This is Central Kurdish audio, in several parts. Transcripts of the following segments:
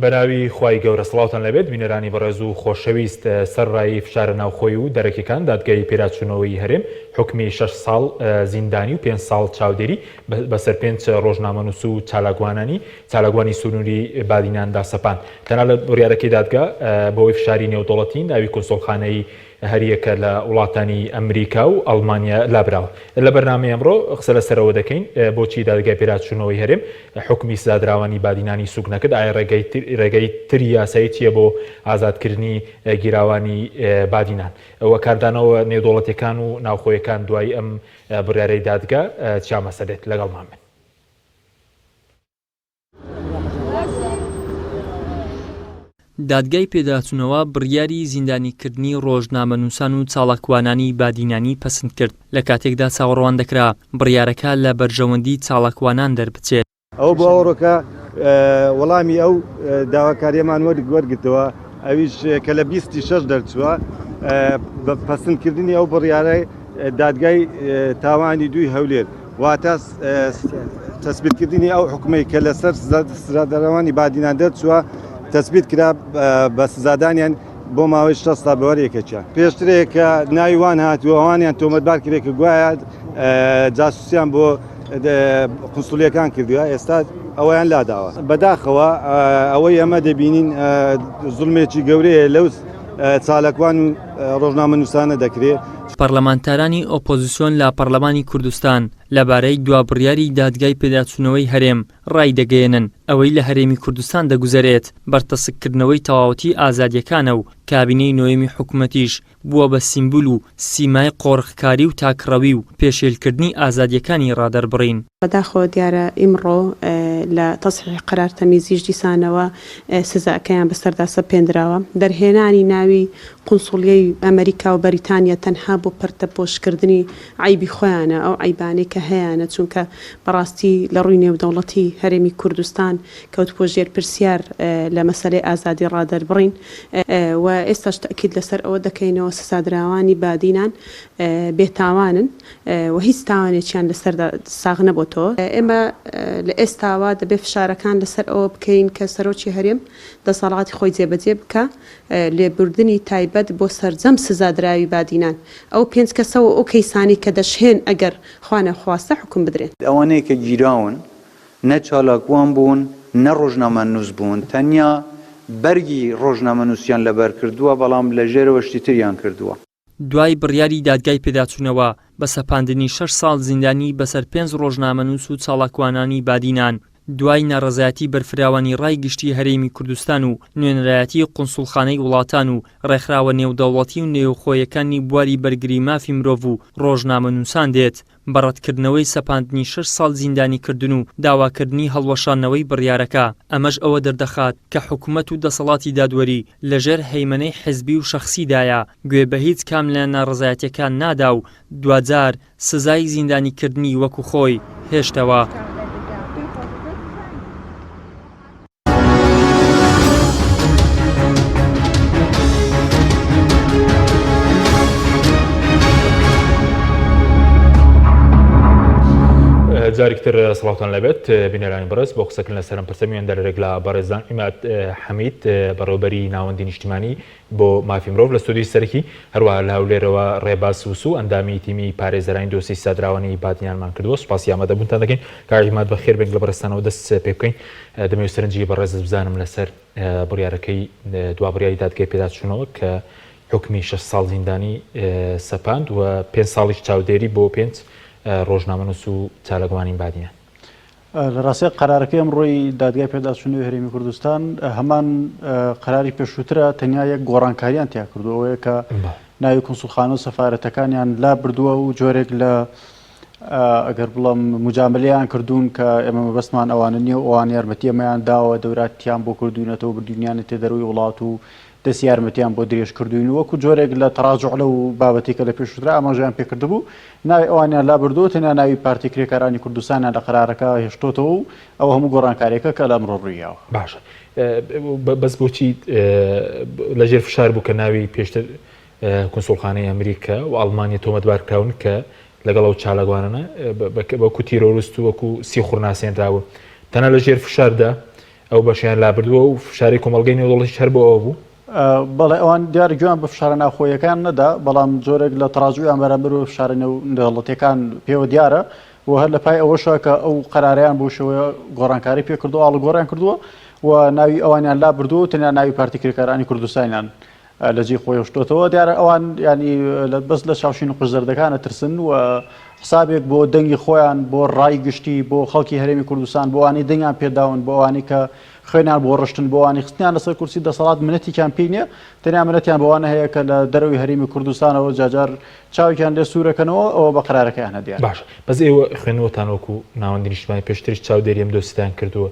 بەناوی خوای گەورە سڵاوتان لەبێت بینەرانی بەڕێز و خۆشەویست سەرڕایی فشارە ناوخۆی و دەرەکیەکان دادگای پێداچوونەوەی هەرێم حکمی 6 ساڵ زیندانی و 5 ساڵ چاودێری بەسەر 5 ڕۆژنامەنووس و چالاکوانی سنووری بادیناندا سەپاند. تەنها لە بڕیارەکەی دادگا بەوەی فشاری نێودەوڵەتی ناوی کۆنسۆڵخانەی هەریەکە لە وڵاتانی ئەمریکا و ئەڵمانیا لابراوە. لە بەرنامەی ئەمڕۆ قسە لەسەرەوە دەکەین بۆچی دادگای پێداچوونەوەی هەرێم حکمی سزادراوانی بادینانی سوک نەکرد، ئایا ڕێگەی تری یاسایی چییە بۆ ئازادکردنی گیراوانی بادینان. ئەوە کاردانەوە نێودەوڵەتیەکان و ناوخۆیەکان دوای ئەم بڕیارەی دادگا چیا مەسەلێت لەگەڵمان بن. دادگای پێداچوونەوە بڕیاری زیندانیکردنی ڕۆژنامەنووسان و چاڵەکوانانی بادینانی پەسەند کرد لە کاتێکدا چاوەڕوان دەکرا بڕیارەکە لە بەرژەوەندی چاڵەکوانان دەربچێت. ئەو بۆ ئەوڕۆکە وەڵامی ئەو داواکاریەمان وەرگرتەوە، ئەویش کە لە 26 دەرچووە بە پەسەندکردنی ئەو بڕیارەی دادگای تاوانی دوی هەولێر واتە تەسبیتکردنی ئەو حکومەی کە لەسەر سزادەرەوانی بادینان دەرچووە تەسبیت کرا بە سزادانیان بۆ ماوەی 6 ساڵ بەوەریەکەچە. پێشترێک کە ناوی وان هاتووە ئەوانیان تۆمەتبار کرێت کە گوایە جاسوسیان بۆ قونسوڵیەکان کردووە، ئێستا ئەوەیان لاداوە. بەداخەوە ئەوەی ئەمە دەبینین زوڵمێکی گەورەیە لەو چالاکوان و ڕۆژنامەنووسانە دەکرێت. پەرلەمانتارانی ئۆپۆزیسیۆن لە پەرلەمانی کوردستان لەبارەی دوابڕیاری دادگای پێداچوونەوەی هەرێم ڕای دەگەیەنن ئەوەی لە هەرێمی کوردستان دەگوزارێت بەرتەسکردنەوەی تەواوەتی ئازادیەکانە و کابینەی نوێمی حکوومەتیش بووە بە سیمبول و سیمای قۆڕخکاری و تاکڕەوی و پێشێلکردنی ئازادیەکانی ڕادەربڕین. بەداخەوە دیارە ئیمڕۆ لە تەصحیح قەرار تەمیزیش دیسانەوە سزاکەیان بەسەردا سەپێندراوە. دەرهێنانی ناوی قونسوڵیەی ئەمریکا و بەریتانیا تەنها بۆ پەرتەپۆشکردنی عیبی خۆیانە، ئەو عیبانەی کە هەیەە، چونکە بەڕاستی لە ڕووی نێودەوڵەتی هەرێمی کوردستان کەوت پۆژێر پرسیار لە مەسەلەی ئازادی ڕادەربڕین و ئێستاش تەکید لەسەر ئەوە دەکەینەوە سزادراوانی بادینان بێتاوانن و هیچ تاوانێکیان لەسەردا ساغ نەبووەوە. ئێمە لە ئێستاوا دەبێت فشارەکان لەسەر ئەوە بکەین کە سەرۆکی هەرێم دەسەڵاتی خۆی جێبەجێ بکە لێبوردنی تایبەت بۆ سەرجەم سزادراوی بادینان ئەو 5 کەسەوە ئەو کەیسانی کە دەشهێن ئەگەر خوانە خواستە حکم بدرێن. ئەوانەیە کە گیراون نە چالاکوان بوون نە ڕۆژنامەنووس بوون، تەنیا بەرگی ڕۆژنامەنووسیان لەبەر کردووە، بەڵام لە ژێرەوە شتی تریان کردووە. دوای بڕیاری دادگای پێداچوونەوە بە سەپاندنی 6 ساڵ زیندانی بەسەر 5 ڕۆژنامەنووس و چاڵەکوانانی بادینان دوای ناڕەزایەتی بەرفراوانی ڕای گشتی هەرێمی کوردستان و نوێنەرایەتی قونسوڵخانەی وڵاتان و ڕێکخراوە نێودەوڵەتی و نێوخۆیەکانی بواری بەرگری مافی مرۆڤ و ڕۆژنامەنووسان دێت بەڕەتکردنەوەی سەپاندنی 6 ساڵ زیندانیکردن و داواکردنی هەڵوەشانەوەی بڕیارەکە. ئەمەش ئەوە دەردەخات کە حکوومەت و دەسەڵاتی دادوەری لەژێر هەیمەنەی حیزبی و شەخسیدایە گوێ بە هیچ کام لە ناڕەزایەتیەکان نادا و دوجار سزای زیندانیکردنی وەکو خۆی هێشتەوە. جارێکتر سڵاوتان لەبێت بینەرانی بەڕێز بۆ قسەکردن لە سەرم پرسەمیان دەرێک لە بەڕێزان ئیماد حەمید بەڕێوەبەری ناوەندی نیشتیمانی بۆ مافی مرۆڤ لە ستودیۆی سەرەکی هەروەها لە هەولێرەوە ڕێباز وسو ئەندامی تیمی پارێزەرانی دۆسی سادراوانی بادینانمان کردووە. سوپاسی ئامادەبوونتان دەکەین. کاک ئیماد بەخێر بێن لە بەڕێستانەوە دەست پێ بکەین. دەمەوێت سەرنجی بەڕێز بزانم لەسەر بڕیارەکەی دوابڕیاری دادگای پێداچوونەوە کە حکمی 6 ساڵ زیندانی سەپاند و 5 ساڵیش چاودێری بۆ 5 ڕۆژنامەنووس و چالاکوانی بادینان. لە ڕاستەی قەرارەکەی ئەمڕۆی دادگای پێداچوونەوەی هەرێمی کوردستان هەمان قەراری پێشووترە تەنیا یەک گۆڕانکاریان تیا کردووەوەیە کە ناوی کونسوڵخانە و سەفارەتەکانیان لا بردووە و جۆرێک لە ئەگەر بڵم مجاملەیان کردوون کە ئێمە مەبەستمان ئەوانە نییە و ئەوان یارمەتی ئەمەیان داوە دەوراتیان بۆ کردوونەتەوە بردوونیانە تێ دەروی وڵات و دەستی یارمەتیان بۆ درێژکردوین وەکو جۆرێک لە تەڕاجع لەو بابەتی کە لە پێشووترا ئاماژیان پێکرد بوو ناوی ئەوانیان لا بردووە تەنیا ناوی پارتی کرێکارانی کوردستانیان لە قەرارەکە هێشتۆتەوە و ئەوە هەموو گۆڕانکاریەکە کە لە ئەمڕۆ ڕوویاوە. باشە بەس بۆچی لەژێر فشار بوو کە ناوی پێشتر کونسوڵخانەی ئەمریکا و ئەڵمانیا تۆمەتبارکراون کە لەگەڵ ئەو چالاکوانانە وەکو تیرۆریست و وەکو سی خوڕناسێنراوە تەنها لەژێر فشاردا ئەو بەشیان لابردووە و فشاری کۆمەڵگەی نێودوڵەتیش هەر بۆ ئەوە بوو بەڵێ ئەوان دیارە گویان بە فشارە ناوخۆیەکان نەدا بەڵام جۆرێک لە تەڕاجویان بەرامبەر و فشارە نێودوڵەتیەکان پێوە دیارە و هەر لە پای ئەوەشە کە ئەو قەراریان بۆ شێوەیە گۆڕانکاری پێ کردو ئاڵگۆڕیان کردووە و ناوی ئەوانیان لا بردووە تەنیا ناوی پارتی کرێکارانی کوردستانیان لە جێ خۆی شتۆتەوە دیارە ئەوان ینی بەس لە چاوشین و قژزەردەکانە ترسن و حسابێک بۆ دەنگی خۆیان بۆ ڕای گشتی بۆ خەڵکی هەرێمی کوردستان بۆ ئەوانەی دەنگیان پێداون بۆ ئەوانەی کە خوێنیان بۆ ڕشتن بۆ ئەوانەی خستیان لەسەر کورسی دەسەڵات منەتێکیان پێی نییە تەنیا منەتیان بەوانە هەیە کە لە دەرەوەی هەرێمی کوردستانەوە جاجار چاوێکیان لێ سوورەکەنەوە ئەوە بە قەرارەکەیان هەدیان باش بەس ئێوە خوێنەوەتان وەکو ناوەندی نیشتمانی پێشتریش چاودێری ئەم دۆستیان کردووە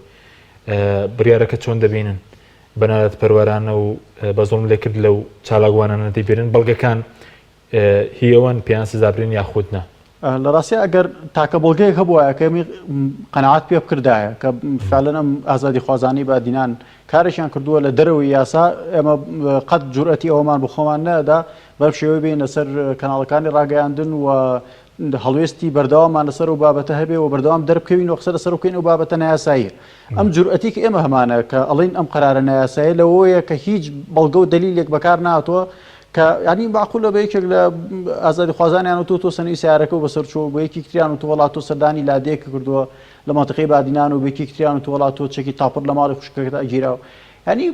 بڕیارەکە چۆن دەبینن بەنادەت پەروەرانە و بە زۆڵم لێ کرد لەو چالاکوانانە دەیبێنن بەڵگەکان هیەوەن پێیان سزابرین یاخودنا لە ڕاستی ئەگەر تاکە بەڵگەیەک هەبووە کەمی قەنەعات پێ بکردایە کە فعلەن ئەم ئازادی خوازانی بادینان کارێکیان کردووە لە دەرەوەی یاسا ئێمە قەت جورئەتی ئەوەمان بۆ خۆمان نەدا بەم شێوەی بێنە سەر کەناڵەکانی ڕاگەیاندن و هەڵوێستی بەردەوامان لەسەر و بابەتە هەبێ و بەردەوام دەربکەوین و قسە لەسەر بکەین و بابەتە نایاساییە ئەم جورئەتی کە ئێمە هەمانە کە ئەڵین ئەم قەرارە نایاساییە لەوەیە کە هیچ بەڵگە و دەلیلێک بەکار نهاتووە کە ینی باقول لە بەیەکێک لە ئازادی خوازانیان و تۆ سنەی سیارەکە و بەسەرچوو بۆ یەکی کتریان و تو وڵات و سەردانی لادەیەکە کردووە لە مەنتیقەی بادینان و بێکی کتریان و تو وڵات و چەکی تاپڕ لە ماڵی خوشکەکەدا ئەگیراوە ینی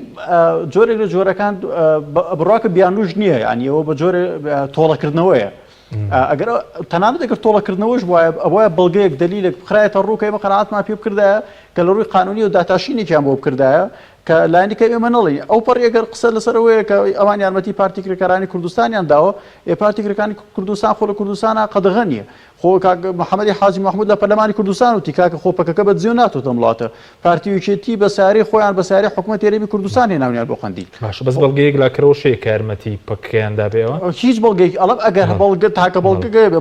جۆرێک لە جۆرەکان بڕواکە بیانوژ نییە ینی ئەوە بە جۆرە تۆڵەکردنەوەیە ئەگەر تەنانەت ئەگەر تۆڵەکردنەوەش وایە ئەوەیە بەڵگەیەک دەلیلێک بخرایەتە ڕووکە ئێمە قەناعەتمان پێ بکردایە کە لە ڕووی قانونی و داتاشینێکیان بۆ بکردایە کە لایەنەکە ئێمە نەڵێ ئەو پەڕ ئەگەر قسە لەسەرەوەیە کە ئەوان یارمەتی پارتی کرێکارانی کوردستانیان داوە پارتی کرێکارانی کوردستان خۆ لە کوردستانە قەدەغە نییە خۆ محەممەدی حاجی محمود لە پەرلەمانی کوردستان وتی کاکە خۆ پەکەکە بە جێ ناتۆتە وڵاتە پارتی یەکێتی بە ساری خۆیان بە ساری حکوومەت هەرێمی کوردستان هێناونیان بۆ قەندیل باش بەس بەڵگەیەک لاکرەوە شەیە کە یارمەتی پەکەیاندا بێەوە هیچ بەڵگەیەک ئەڵەم ئەگەر بەڵگە تاکە بەڵگەگە بێ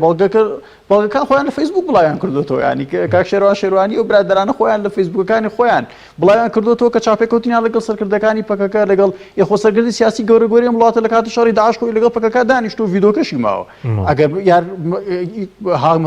بەڵگەکان خۆیان لە فەیسبوک بڵایان کردوتەوە ینی کاک شێروانی و برادرانە خۆیان لە فەیسبوکەکانی خۆیان بڵایان کردوتەوە کە چاپێکەوتنیان لەگەڵ سەرکردەکانی پەکەکە لەگەڵ یەخۆسەرگردی سیاسی گەورەگۆری وڵاتە لە کاتی شەڕی داعش خۆی لەگەڵ پەکەکە دانیشت و ڤیدۆکەشی ماوە ئەگەر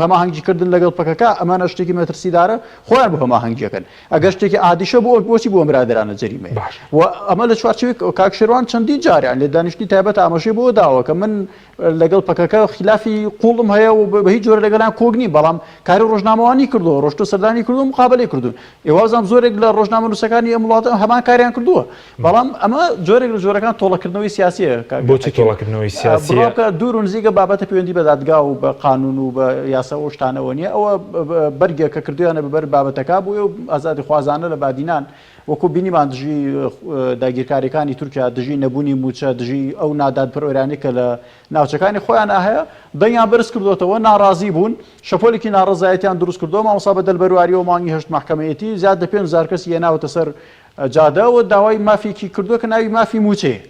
هەماهەنگیکردن لەگەڵ پەکەکە ئەمانە شتێکی مەترسیدارە خۆیان بۆ هەماهەنگیەکەن ئەگەر شتێکی عادیشە بۆچی بۆ برادرانە جەریمەیە و ئەمە لە چوارچێک کاک شێروان چەندین جاریان لێ دانیشتی تایبەت ئاماژەی بۆ داوە کە من لەگەڵ پەکەکە خلافی قوڵم هەیە و بە هیچ جۆرە لەگەڵیان کۆگنی بەڵام کاری ڕۆژنامەوانی کردووە ڕۆشتۆ سەردانی کردو مقابلەی کردوون ئێوازام زۆرێک لە ڕۆژنامە نووسەکانی ئەم وڵاتە هەمان کاریان کردووە بەڵام ئەمە جۆرێک لە جۆرەکان تۆڵەکردنەوەی سیاسیە بۆچی تۆڵەکردنەوەی سیاسیە دوور و نزیکە بابەتە پەیوەندی بە دادگا و بە قانون و بە یاسا و شتانەوە نیە ئەوە بەرگێک کە کردویانە بەبەر بابەتەکە بووە و ئازادی خوازانە لە بادینان وەکو بینیمان دژی داگیرکاریەکانی تورکیا دژی نەبوونی موچە دژی ئەو ناداد پرۆیرانی کە لە ناوچەکانی خۆیان هەیە دەنگیان بەرز کردوێتەوە ناڕازی بوون شەپۆلێکی ناڕزایەتیان دروست کردووە مامۆستا بە دەلبەرواریەوە مانگی هەشت محکەمەیەتی زیاد لە 5,000 کەسی هێناوەتە سەر جادەوە داوای مافێکی کردووە کە ناوی مافی موچەیە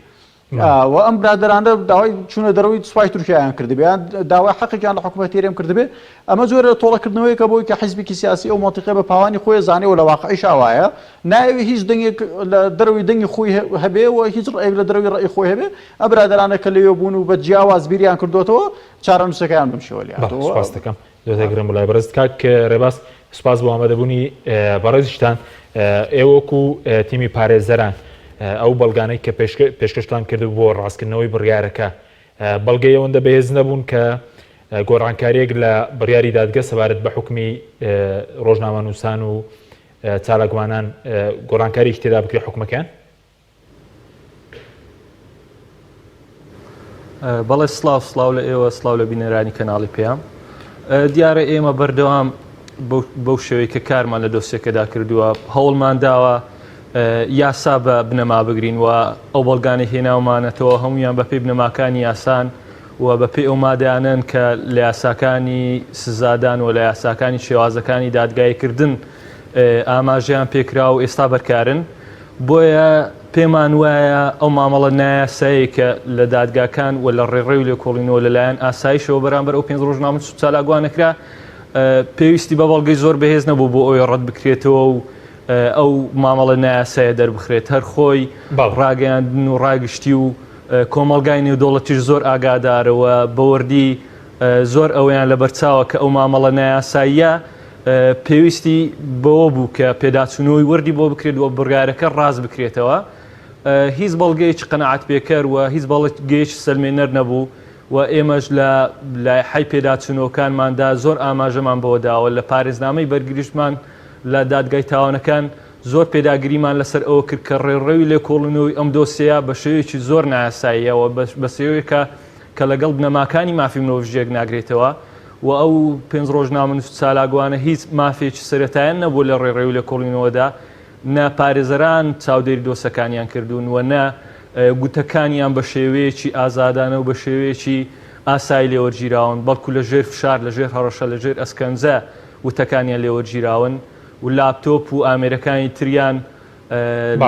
و ئەم برادرانە داوای چوونە دەرەوەی سوپای تورکیایان کردبێ داوای حەقێکیان لە حکوومەت هێرێم کردبێ ئەمە زۆرە تۆڵەکردنەوەی کە بۆی کە حیزبێکی سیاسی ئەو مۆنتیقە بە پاوانی خۆی زانێەوە لە واقعیش ئاوایە ناوێ هیچ دەنگێک لە دەرەوەی دەنگی خۆی هەبێ و هیچ ڕێک لە دەرەوەی ڕێی خۆی هەبێ ئە برادرانە کە لەوێ بوون و بە جیاواز بیریان کردوتەوە چارەنووسەکەیان بەم شێوە لێهاتەوە سوپاس دەکەم دەتەگرم بڵای بەڕست کاک ڕێباز سوپاس بۆ ئامادەبوونی بەڕێزیشتان ئێوەکو تیمی پارێزەران ئەو بەڵگانەی کە پێشکەشتان کرد بۆ ڕاستکردنەوەی بڕیارەکە بەڵگەی ئەوەندە بەهێز نەبوون کە گۆڕانکاریەک لە بڕیاری دادگە سەبارەت بە حکمی ڕۆژنامەنووسان و چالاکوانان گۆڕانکاریش تێدا بکرێت حکومەکان بەڵێ سلااو لە ئێوە سلااو لە بینەرانی کەناڵی پێیان دیارە ئێمە بەردەوام بەو شێوەی کە کارمان لە دۆسیەکەدا کردووە هەوڵمان داوە یاسا بە بنەما بگرین و ئەو بەڵگانی هێناومانەتەوە هەمویان بە پێی بنەماکانی یاسان و بە پێی ئەو مادەیانن کە لە یاساکانی سزادان و لە یاساکانی شێوازەکانی دادگایکردن ئاماژەیان پێکرا و ئێستا بەرکارن بۆیە پێمان وایە ئەو مامەڵە نایاسایی کە لە دادگاکان و لە ڕێڕێ و لێکۆڵینەوە لەلایەن ئاسایشەوە بەرامبەر ئەو 5 ڕۆژنامە چالاکوانەکرا پێویستی بە بەڵگەی زۆر بەهێز نەبوو بۆ ئەوی ڕەت بکرێتەوە و ئەو مامەڵە نایاسایە دەربخرێت هەر خۆی ڕاگەیاندن و ڕاگشتی و کۆمەڵگای نێودوڵەتیش زۆر ئاگادارەوە بەوەردی زۆر ئەویان لە بەرچاوە کە ئەو مامەڵە نایاساییە پێویستی بەوە بوو کە پێداچوونەوەی وەردی بۆ بکرێت و بڕیارەکە ڕاز بکرێتەوە هیچ بەڵگەیەکی قەنەعات پێکەر و هیچ بەڵگەیەکی سەرمێنەر نەبوو و ئێمەش لە لای حی پێداچوونەوەکانماندا زۆر ئاماژەمان بۆ داوە لە پارێزنامەی بەرگریشتمان لە دادگای تاوانەکان زۆر پێداگریمان لەسەر ئەوە کرد کە ڕێڕەوی لێکۆڵینەوەی ئەم دۆسیە بە شێوەیەکی زۆر نایاساییەوە بە سێوەیەکە کە لەگەڵ بنەماکانی مافی مرۆڤژێک ناگرێتەوە و ئەو 5 ڕۆژنامە نووس چالاگوانە هیچ مافێکی سەرەتایان نەبوو لە ڕێڕەوی لێکۆڵینەوەدا نە پارێزەران چاودێری دۆسەکانیان کردوون و نە گوتەکانیان بە شێوەیەکی ئازادانە و بە شێوەیەکی ئاسایی لێوەرگیراون بەڵکو لە ژێر فشار لە ژێر هەڕەشە لە ژێر ئەسکەنجە وتەکانیان لێوەرگیراون و لاپتۆپ و ئامێرەکانی تریان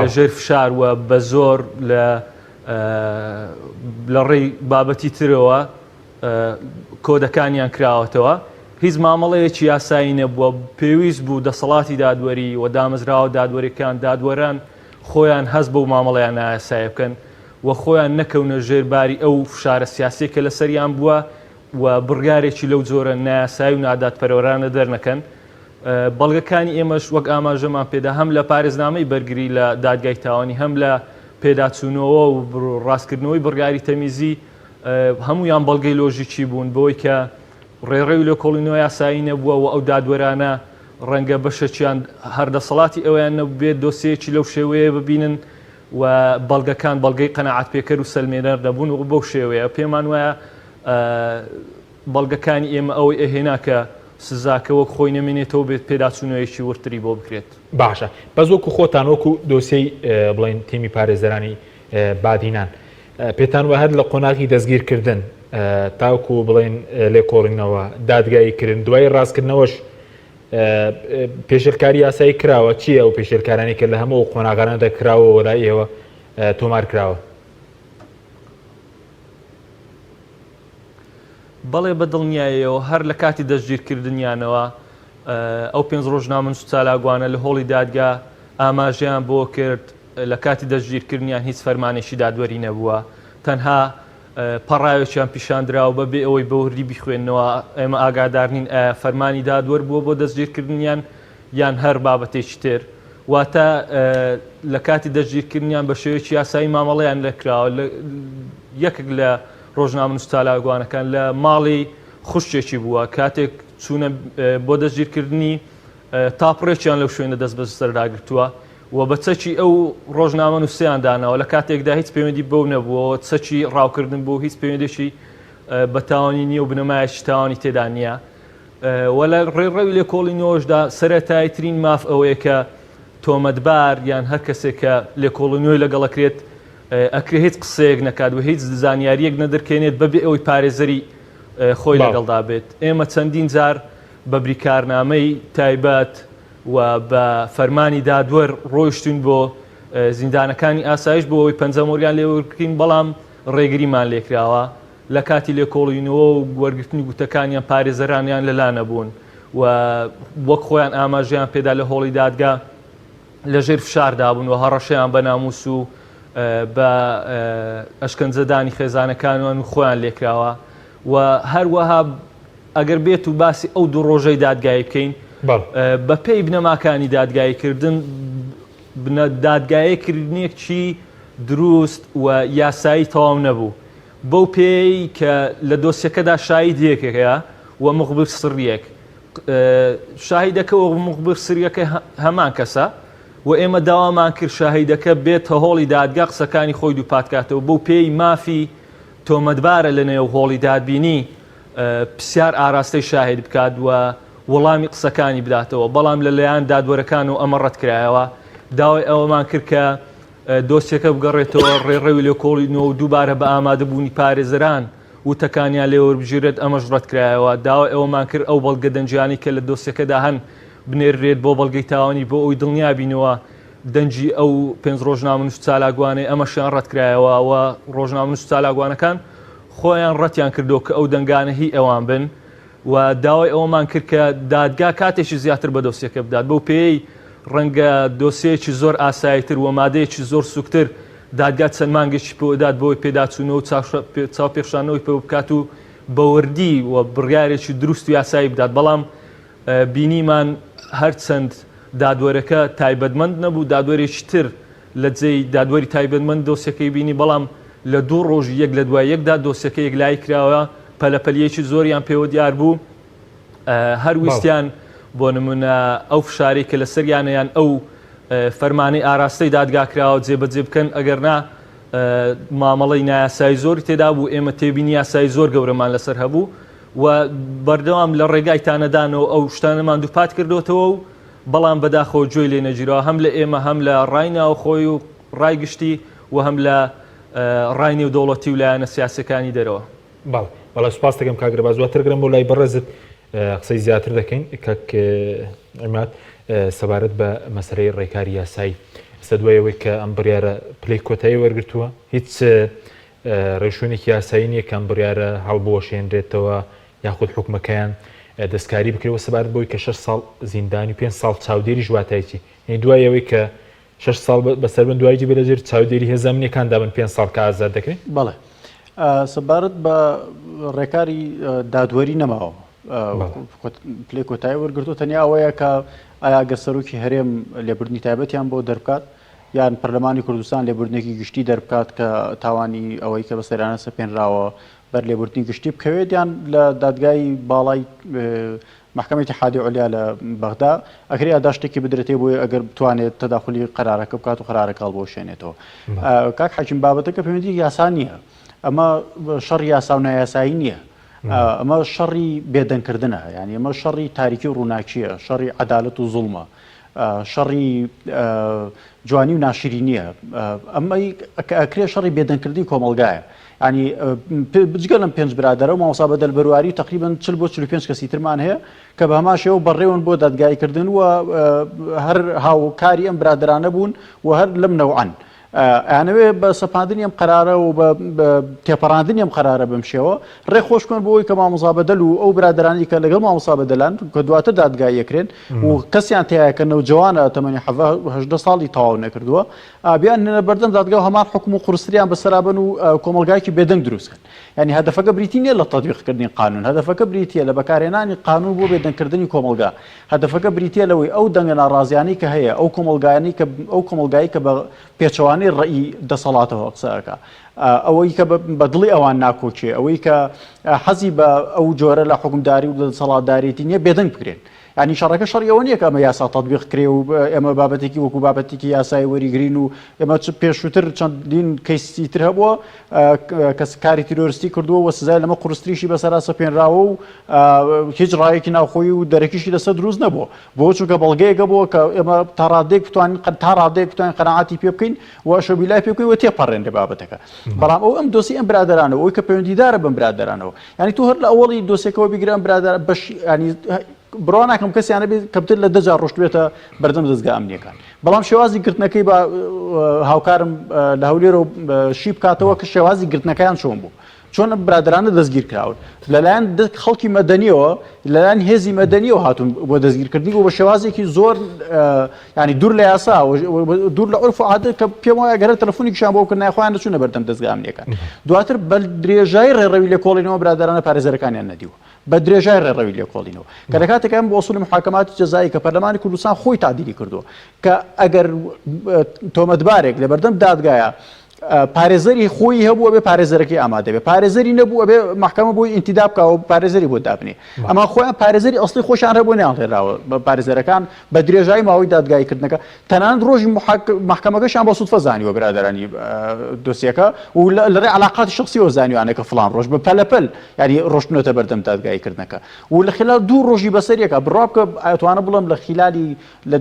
لە ژێر فشار و بە زۆر لە ڕێی بابەتی ترەوە کۆدەکانیان کراوەتەوە هیچ مامەڵەیەکی یاسایی نەبووە پێویست بوو دەسەڵاتی دادوەری و دامەزراوە دادوەریەکان دادوەران خۆیان هەست بەو مامەڵەیان نایاسایە بکەن و خۆیان نەکەونە ژێرباری ئەو فشارە سیاسی کە لەسەریان بووە و بڕیارێکی لەو جۆرە نایاسایی و نادادپەروەرانە دەرنەکەن بەڵگەکانی ئێمەش وەک ئاماژەمان پێدا هەم لە پارێزنامەی بەرگری لە دادگای تاوانی هەم لە پێداچوونەوە و ڕاستکردنەوەی بڕیاری تەمیزی هەمویان بەڵگەی لۆژیکی بوون بۆی کە ڕێڕەوی لێکۆڵینەوە یاسایی نەبووە و ئەو دادوەرانە ڕەنگە بەشەکیان هەردەسەڵاتی ئەویان نەبێت دۆسیەکی لەو شێوەیە ببینن و بەڵگەکان بەڵگەی قەنەعات پێکەر و سەلمێنەر دەبوون و بەو شێوەیە پێمان وایە بەڵگەکانی ئێمە ئەوەی ئەهێنا کە سزاکە وەک خۆی نەمێنێتەوە بێت پێداچوونەوەیەکی ورتری بۆ بکرێت باشە بەس وەکو خۆتان وەکو دۆسیەی بڵێن تیمی پارێزەرانی بادینان پێتان وە هەر لە قۆناغی دەستگیرکردن تاوکو بڵێن لێکۆڵینەوە دادگاییکردن دوای ڕاستکردنەوەش پێشێلکاری یاسایی کراوە چییە ئەو پێشێلکارانی کە لە هەموو قۆناغانە دەکراوە وەلای ئێوە تۆمار کراوە بەڵێ بەدڵنیایەوە هەر لە کاتی دەستگیرکردنیانەوە ئەو 5 ڕۆژنامە نووس چالاگوانە لە هۆڵی دادگا ئاماژەیان بۆ کرد لە کاتی دەستگیرکردنیان هیچ فەرمانێکی دادوەری نەبووە تەنها پەڕاوێکیان پیشاندراوە بەبێ ئەوەی بەوردی بخوێنەوە ئێمە ئاگادارنین فەرمانی دادوەر بووە بۆ دەستگیرکردنیان یان هەر بابەتێکی تر واتە لە کاتی دەستگیرکردنیان بە شێوەیەکی یاسایی مامەڵەیان لەکراوە یەکێک لە ڕۆژنامە نووس چالاگوانەکان لە ماڵی خوشتێکی بووە کاتێک چوونە بۆ دەستگیرکردنی تاپڕێکیان لەو شوێنە دەست بە سەرداگرتووە و بە چەکی ئەو ڕۆژنامە نووسیان داناوە لە کاتێکدا هیچ پەیوەندی بەو نەبووە چەکی ڕاوکردن بۆ هیچ پەیوەندێکی بەتاوانی نییە و بنەمایەکی تاوانی تێدا نییە و لە ڕێڕەوی لێکۆڵینەوەشدا سەرەتاییترین ماف ئەوەیە کە تۆمەتبار یان هەر کەسێک کە لێکۆڵینەوەی لەگەڵەکرێت ئەکرێ هیچ قسەیەک نەکات و هیچ زانیاریەک نەدەرکێنێت بەبێ ئەوەی پارێزەری خۆی لەگەڵدا بێت ئێمە چەندین جار بە بریکارنامەی تایبەت و بە فەرمانی دادوەر ڕۆیشتون بۆ زیندانەکانی ئاسایش بۆ ئەوەی پەنجەمۆریان لێوەرگرین بەڵام ڕێگریمان لێکراوە لە کاتی لێکۆڵینەوە و وەرگرتنی گوتەکانیان پارێزەرانیان لەلا نەبوون و وەک خۆیان ئاماژەیان پێدا لە هۆڵی دادگا لەژێر فشاردا بوون و هەڕەشەیان بە ناموس و بە ئەشکەنجەدانی خێزانەکانیان و خۆیان لێکراوە و هەروەها ئەگەر بێت و باسی ئەو دوو ڕۆژەی دادگایی بکەین بە پێی بنەماکانی دادگاییکردن دادگاییکردنێکی دروست و یاسایی تەواو نەبوو بەو پێی کە لە دۆسیەکەدا شاهیدێکەکەیە و مخبر سڕیەک شاهیدەکە و مخبر سریەکە هەمان کەسە و ئێمە داوامان کرد شاهیدەکە بێتە هۆڵی دادگا قسەکانی خۆی دووپاتکاتەوە بەو پێی مافی تۆمەتبارە لە نێو هۆڵی دادبینی پرسیار ئاراستەی شاهید بکات و وەڵامی قسەکانی بداتەوە بەڵام لەلایەن دادوەرەکان و ئەمە ڕەتکرایەوە داوای ئەوەمان کرد کە دۆسیەکە بگەڕێتەوە ڕێڕەوی لێکۆڵینەوە و دووبارە بە ئامادەبوونی پارێزەران وتەکانیان لێوەربژێرێت ئەمەش ڕەتکرایەوە داوای ئەوەمان کرد ئەو بەڵگە دەنجیانی کە لە دۆسیەکەدا هەن بنێرێت بۆ بەڵگەی تاوانی بۆ ئەوی دڵنیابینەوە دەنجی ئەو 5 ڕۆژنامە نووس چالاگوانەی ئەمەشیان ڕەتکرایەوە و ڕۆژنامە نووس چالاگوانەکان خۆیان ڕەتیان کردو کە ئەو دەنگانە هی ئەوان بن و داوای ئەوەمان کرد کە دادگا کاتێکی زیاتر بە دۆسیەکە بدات بەو پێی ڕەنگە دۆسیەکی زۆر ئاساییتر و مادەیەکی زۆر سوکتر دادگا چەند مانگێکی پێدات بۆی پێداچوونەوە و چاوپێشانەوەی پێ بکات و بەوردی و بڕیارێکی دروست و یاسایی بدات بەڵام بینیمان هەرچەند دادوەرەکە تایبەتمەند نەبوو دادوەرێکی تر لە جێی دادوەری تایبەتمەند دۆسیەکەی بینی بەڵام لە دوو ڕۆژ یەک لە دوای یەکدا دۆسیەکە یەکلای کراوە پەلەپەلیەکی زۆریان پێوە دیار بوو هەر ویستیان بۆ نمونە ئەو فشاری کە لە سەریانەیان ئەو فەرمانەی ئاراستەی دادگاکراوە جێبەجێ بکەن ئەگەرنا مامەڵەی نایاسایی زۆری تێدا بوو ئێمە تێبینی یاسایی زۆر گەورەمان لەسەر هەبوو و بەردەوام لە ڕێگای تانەدانەوە ئەو شتانەمان دووپات کردوتەوە و بەڵام بەداخەوە گوێی لێ نەگیرەوە هەم لە ئێمە هەم لە ڕای ناوخۆی و ڕای گشتی و هەم لە ڕای نێودەوڵەتی و لایەنە سیاسەکانی دەرەوە بەڵێ سوپاس دەکەم کاگرە زواترگرم بۆ لای بەڕێزت قسەی زیاتر دەکەین کەک ئەمات سەبارەت بە مەسەرەی ڕێکاری یاسایی سە دوایەوەی کە ئەم بڕیارە پلەی کۆتایی وەرگرتووە هیچ ڕێشوێنێکی یاسایی نییە کە ئەم بڕیارە هەڵبۆشێنرێتەوە یاخود حکومەکەیان دەستکاری بکرێەوە سەبارەت بۆی کە 6 ساڵ زیندانی و 5 ساڵ چاودێری ژواتایکی دوایەوەی کە 6 ساڵ بەسەربن دوایجی بێژێر چاودێری هێزانامنیەکان دابن 5 ساڵ کە ئازاد دەکرێت بەڵێ سەبارەت بە ڕێکاری دادوەری نەماوە پلەی کۆتایی وەرگرتو تەنیا ئەوەیە کە ئایا گە سەرۆکی هەرێم لێبوردنی تایبەتیان بۆ دەربکات یان پەرلەمانی کوردستان لێبوردنێکی گشتی دەربکات کە تاوانی ئەوەی کە بەسەریانە سەپێنراوە بەر لێبوردنی گشتی بکەوێت یان لە دادگای باڵای محکمەی اتحادیە عولیا لە بەغدا ئەگەر ئادا شتێکی بدرێتێ بۆی ئەگەر بتوانێت تەداخلی قەرارەکە بکات و قەرارەکە هەڵبۆشێنێتەوە کاک حاکیم بابەتەکە پەیوەندی یاسا نییە ئەمە شەڕی یاسا و نایاسایی نییە ئەمە شەڕی بێدەنگکردنە یعنی ئەمە شەڕی تاریکی و ڕووناکیە شەڕی عەدالەت و زوڵمە شەڕی جوانی و ناشرینیە ئەمە ئەکرێ شەڕی بێدەنگکردنی کۆمەلگایە ینی بجگە لەم 5 برادەرە و مامۆستا بەدەلبەرواری تقریبا 40 بۆ 45 کەسی ترمان هەیە کە بە هەماشەوە بەڕێون بۆ دادگایکردن و هەر هاوکاری ئەم برادرانە بوون و هەر لەم نەوعەن ئەیانەوێ بە سەپاندنی ئەم قەرارە و بە تێپەڕاندنی ئەم قەرارە بەم شێوە ڕێخۆشکۆن بۆەوەی کە مامۆستا بەدەل و ئەو برادرانی کە لەگەڵ مامۆستا بەدەلان کە دواتر دادگایەکرێن و کەسیان تایە کە نەوجەوانە تەمەنی 18 ساڵی تەواو نەکردووە بیان نێنە بەردەم دادگا و هەمان حکم و قورسریان بەسەرابن و کۆمەلگایکی بێدەنگ دروستکەن ینی هەدەفەکە بریتی نیە لە تەطبیقکردنی قانون هەدەفەکە بریتیە لە بەکارهێنانی قانون بۆ بێدەنگکردنی کۆمەلگا هەدەفەکە بریتیە لەوەی ئەو دەنگە ناڕازیانەی کە هەیە ئەو کۆمەلگایی کە بە پێچەوانەی ڕەئی دەسەڵاتەوە قسەکە ئەوەی کە بە دڵی ئەوان ناکۆچێ ئەوەی کە حەزی بە ئەو جۆرە لە حکومداری و دەسەڵاتدارێتی نییە بێدەنگ بکرێن ینی شەڕەکە شەڕیەوە نییە کە ئەمە یاسا تەطبیق کرێ و ئێمە بابەتێکی وەکو بابەتێکی یاسای وەریگرین و ئێمە پێشووتر چەندین کەیسی تر هەبووە کەس کاری تیرۆریستی کردووە و سزای لەمە قورستریشی بەسەرا سەپێنراوە و هیچ ڕایەکی ناوخۆی و دەرەکیشی لەسەر دروست نەبووە بۆ چونکە بەڵگەیەکە بووە کە ئێمە تا ڕادێک بتوانین قەناعەتی پێ بکەین و شەبیلای پێ بکەین و تێپەڕێن لە بابەتەکە بەڵام ئەم دۆسی ئەم برادرانەوە ئەوەی کە پەیوەندیدارە بەم برادرانەوە ینی تو هەر لە ئەوڵی دۆسێکەوە بیگرە ئەم برادر بەش ینی بڕوا ناکەم کەسیانە بێت کەمتر لە 10 جار ڕۆشت بێتە بەردەم دەستگا ئەمنیەکان بەڵام شێوازی گرتنەکەی بە هاوکارم لە هەولێرە شی بکاتەوە کە شێوازی گرتنەکەیان چۆن بوو چۆن برادرانە دەستگیر کراون لەلایەن خەڵکی مەدەنیەوە لەلایەن هێزی مەدەنیەوە هاتون بۆ دەستگیرکردنی و بە شێوازێکی زۆر ینی دوور لە یاسا دوور لە عرف و عادەت کە پێم وایە گەرە تەلەفۆنێکیشان بۆ کردنای خۆیان دەچوونە بەردەم دەستگا ئەمنیەکان دواتر بە درێژای ڕێڕەوی لێکۆڵینەوە برادرانە پارێزەرەکانیان نەدیوە بە درێژای ڕێڕەوی لێکۆڵینەوە کە لە کاتێکیان بۆ ئوسولی محاکەماتی جەزایی کە پەرلەمانی کوردستان خۆی تعدیلی کردووە کە ئەگەر تۆمەتبارێک لە بەردەم دادگایە پارێزەری خۆی هەبووە بێ پارێزەرەکەی ئامادە بێ پارێزەری نەبووە بێ محکەمە بۆی ئینتیدا بکەوە پارێزەری بۆ دابنێ ئەما خۆیان پارێزەری ئەسڵی خۆشیان هەبوو نیان هێراوە بە پارێزەرەکان بە درێژایی ماوەی دادگایکردنەکە تەنانەت ڕۆژی محکەمەکەشیان بۆ سوودفە زانیوە برادرانی دۆسیەکە و لەڕێ علاقاتی شخصیەوە زانیوانە کە فڵان ڕۆژ بە پەلەپەل ینی ڕۆشتنەوەتە بەردەم دادگایکردنەکە و لە خلال 2 ڕۆژی بەسەریەکە بڕوا بکە ئەتوانە بڵم لە خلالی لە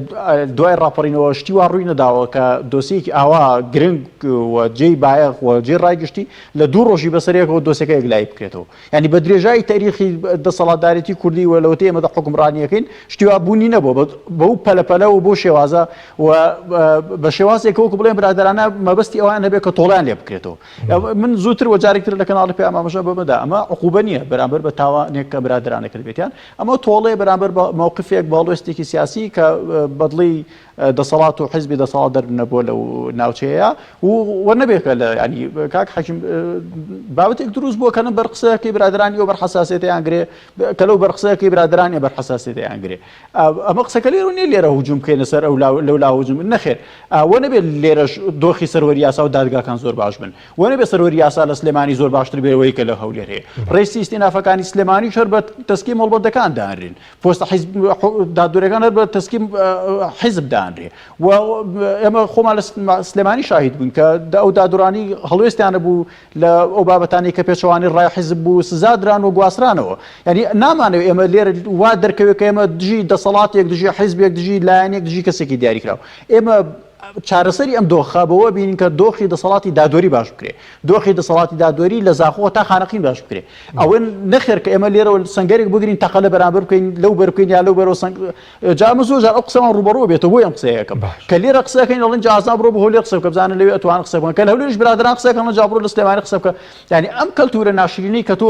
دوای ڕاپەڕینەوە شتی وا ڕووی نەداوە کە دۆسیەکی ئاوا گرنگ و جێی بایەخ جێ ڕایگشتی لە 2 ڕۆژی بەسەرێکەوە دۆسەکە یەکلای بکرێتەوە ینی بە درێژایی تاریخی دەسەڵاتدارێتی کوردی و لەوەتەی ئێمە حکومڕانیەکەین شتیوا بوونی نەبووە بەو پەلەپەلە و بۆ شێوازە و بە شێوازێکەوەکو بڵێن برادرانە مەبەستی ئەوان هەبێت کە تۆڵیان لێ بکرێتەوە من زووتر و جارێکتر لە کەناڵی پێ ئاماژە بەمەدا ئەمە عقوبە نییە بەرامبەر بە تاوانێک کە برادرانە کردبێتیان ئەمە تۆڵێ بەرامبەر بە مووقفێک باڵۆستێکی سیاسی کە بەدڵی دەسەڵات و حیزبی دەسەڵات دەربنەبووە لەو ناوچەیە و نەبێت ینی کاک حاکم بابەتێک دروست بووە کە بەر قسەکەی برادرانی ئەو بەرحەساسیەتیان گرێ کە لەو بەرقسەکەی برادرانی بەرحەساسیەتیان گرێ ئەمە قسەکە لێرە نیە لێرە هجووم بکەینە سەر لەو لاهجوم نەخێر وە نەبێت لێرەش دۆخی سەروەری یاسا و دادگاکان زۆر باش بن وە نەبێت سەروەری یاسا لە سلێمانی زۆر باشتر بێەوەی کە لە هەولێر هەیە ڕێستی ئیستینافەکانی سلێمانی شەر بە تەسکیم هەڵبەردەکان دانرێن پۆستە دادوەرەکان هەر بە تەسکیم حیزب دانرێ و ئێمە خۆمان لە سلێمانی شاهید بووین کە ئەو دادوڕانی هەڵوێستیانە بوو لە ئەو بابەتانی کە پێچەوانی ڕای حیزب بوو سزادران و گواسرانەوە ینی نامانەوە ئێمە لێرە وا دەرکەوێت کە ئێمە دژی دەسەڵاتێک دژی حیزبێک دژی لایەنێک دژی کەسێکی دیاریکراوە ئێمە چارەسەری ئەم دۆخە بەوە بینین کە دۆخی دەسەڵاتی دادوەری باش بکرێ دۆخی دەسەڵاتی دادوەری لە زاخۆ تا خانەقین باش بکرێ ئەوە نەخێر کە ئێمە لێرەوە سنگەرێک بگرین تەقە لە بەرامبەر بکەین لەو بەرکەین یا لەو بەرەوە جامە زۆر جار ئەو قسەمان ڕوبەڕۆ بێتەوە بۆ ئەم قسەیەکەم کە لێرە قسەکەین دەڵێن جازان بڕۆ بە هەولێر قسە بکە بزانن لەوێ ئەتوانن قسە بکەن کە لە هەولێرش برادران قسەکەن لە جابڕۆ لە سلێمانی قسە بکە یعنی ئەم کەلتورە ناشرینی کە تۆ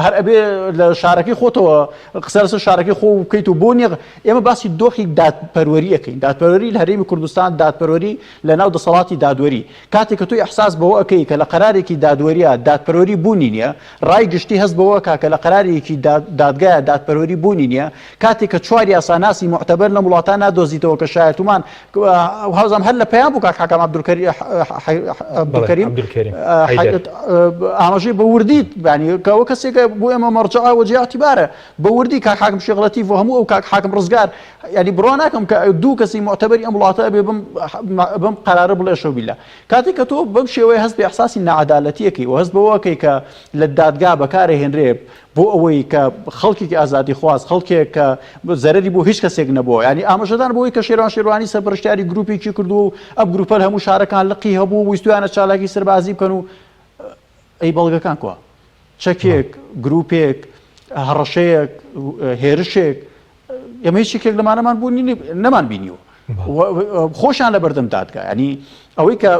هەر ئەبێ لە شارەکەی خۆتەوە قسە لەسەر شارەکەی خۆ بکەیت و بۆ نیە ئێمە باسی دۆخی دادپەروەریەکەین دادپەروەری لە هەرێمی کوردستان دادپەروەری لەناو دەسەڵاتی دادوەری کاتێک کە توی ئەحساس بەوە ئەەکەی کە لە قەرارێکی دادوەریە دادپەروەری بوونی نییە ڕای گشتی هەست بەوە کە لە قەرارێکی دادگایە دادپەروەری بوونی نییە کاتێک کە چوار یاساناسی معتەبەر لە وڵاتان نادۆزیتەوە کە شایەتمان هەوزەم هەر لە پەیام بوو کاک حاکەم عەبدولکەریم ئاماژەی بە وردی ینی کە ئەوە کەسێکە بۆ ئێمە مەرجەع وەجێ ئەعتیبارە بە وردی کاک حاکم شێخ لەتیف و هەموو ئەو کاک حاکم ڕزگار ینی بڕوا ناکەم کە دوو کەسی معتەبەری ئەم وڵاتە بێ بم قەرارە بڵێ شەوبیلە کاتێک کە تۆ بەم شێوەیە هەست بە ئەحساسی نەعەدالەتیەکەی و هەست بەوەکەی کە لە دادگا بەکارهێنرێ بۆ ئەوەی کە خەڵکێکی ئازادی خواست خەڵکێک کە زەرری بۆ هیچ کەسێک نەبووە ینی ئاماژەدان بۆی کە شێروانی سەرپەرشتیاری گروپێکی کردو و ئەم گروپە هەموو شارەکان لقی هەبوو ویستویانە چالاکی سەربازی بکەن و ئەی بەڵگەکان کووە چەکێک گروپێک هەڕەشەیەک هێرشێک ئێمە هیچێکێک لەمانەمان بوونی نەمان بینیوە خۆشیان لە بەردەم دادگا ینی ئەوەی کە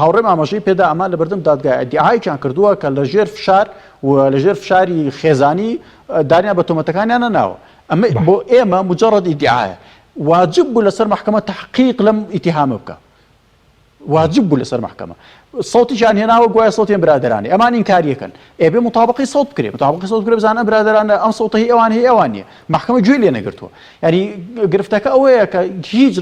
هاوڕێم ئاماژەی پێدا ئەمان لە بەردەم دادگا ئیدعایەکیان کردووە کە لە ژێر فشار و لە ژێر فشاری خێزانی دانیان بە تۆمەتەکانیان نەناوە ئەمە بۆ ئێمە مجرد ئیدعایە واجب بوو لەسەر محکەمە تحقیق لەم ئیتیهامە بکە واجب بوو لەسەر محکەمە سەوتیشان هێناوە گوایە سەوتیان برادرانی ئەمان ئینکاریەکەن ئێبێ مطابقی سەوت بکرێ مطابقی سەوت بکرێ بزانە برادرانە ئەم سەوتە هی ئەوان هەیە ئەوان نییە محکەمە گوێی لێ نەگرتووە ینی گرفتەکە ئەوەیە کە هیچ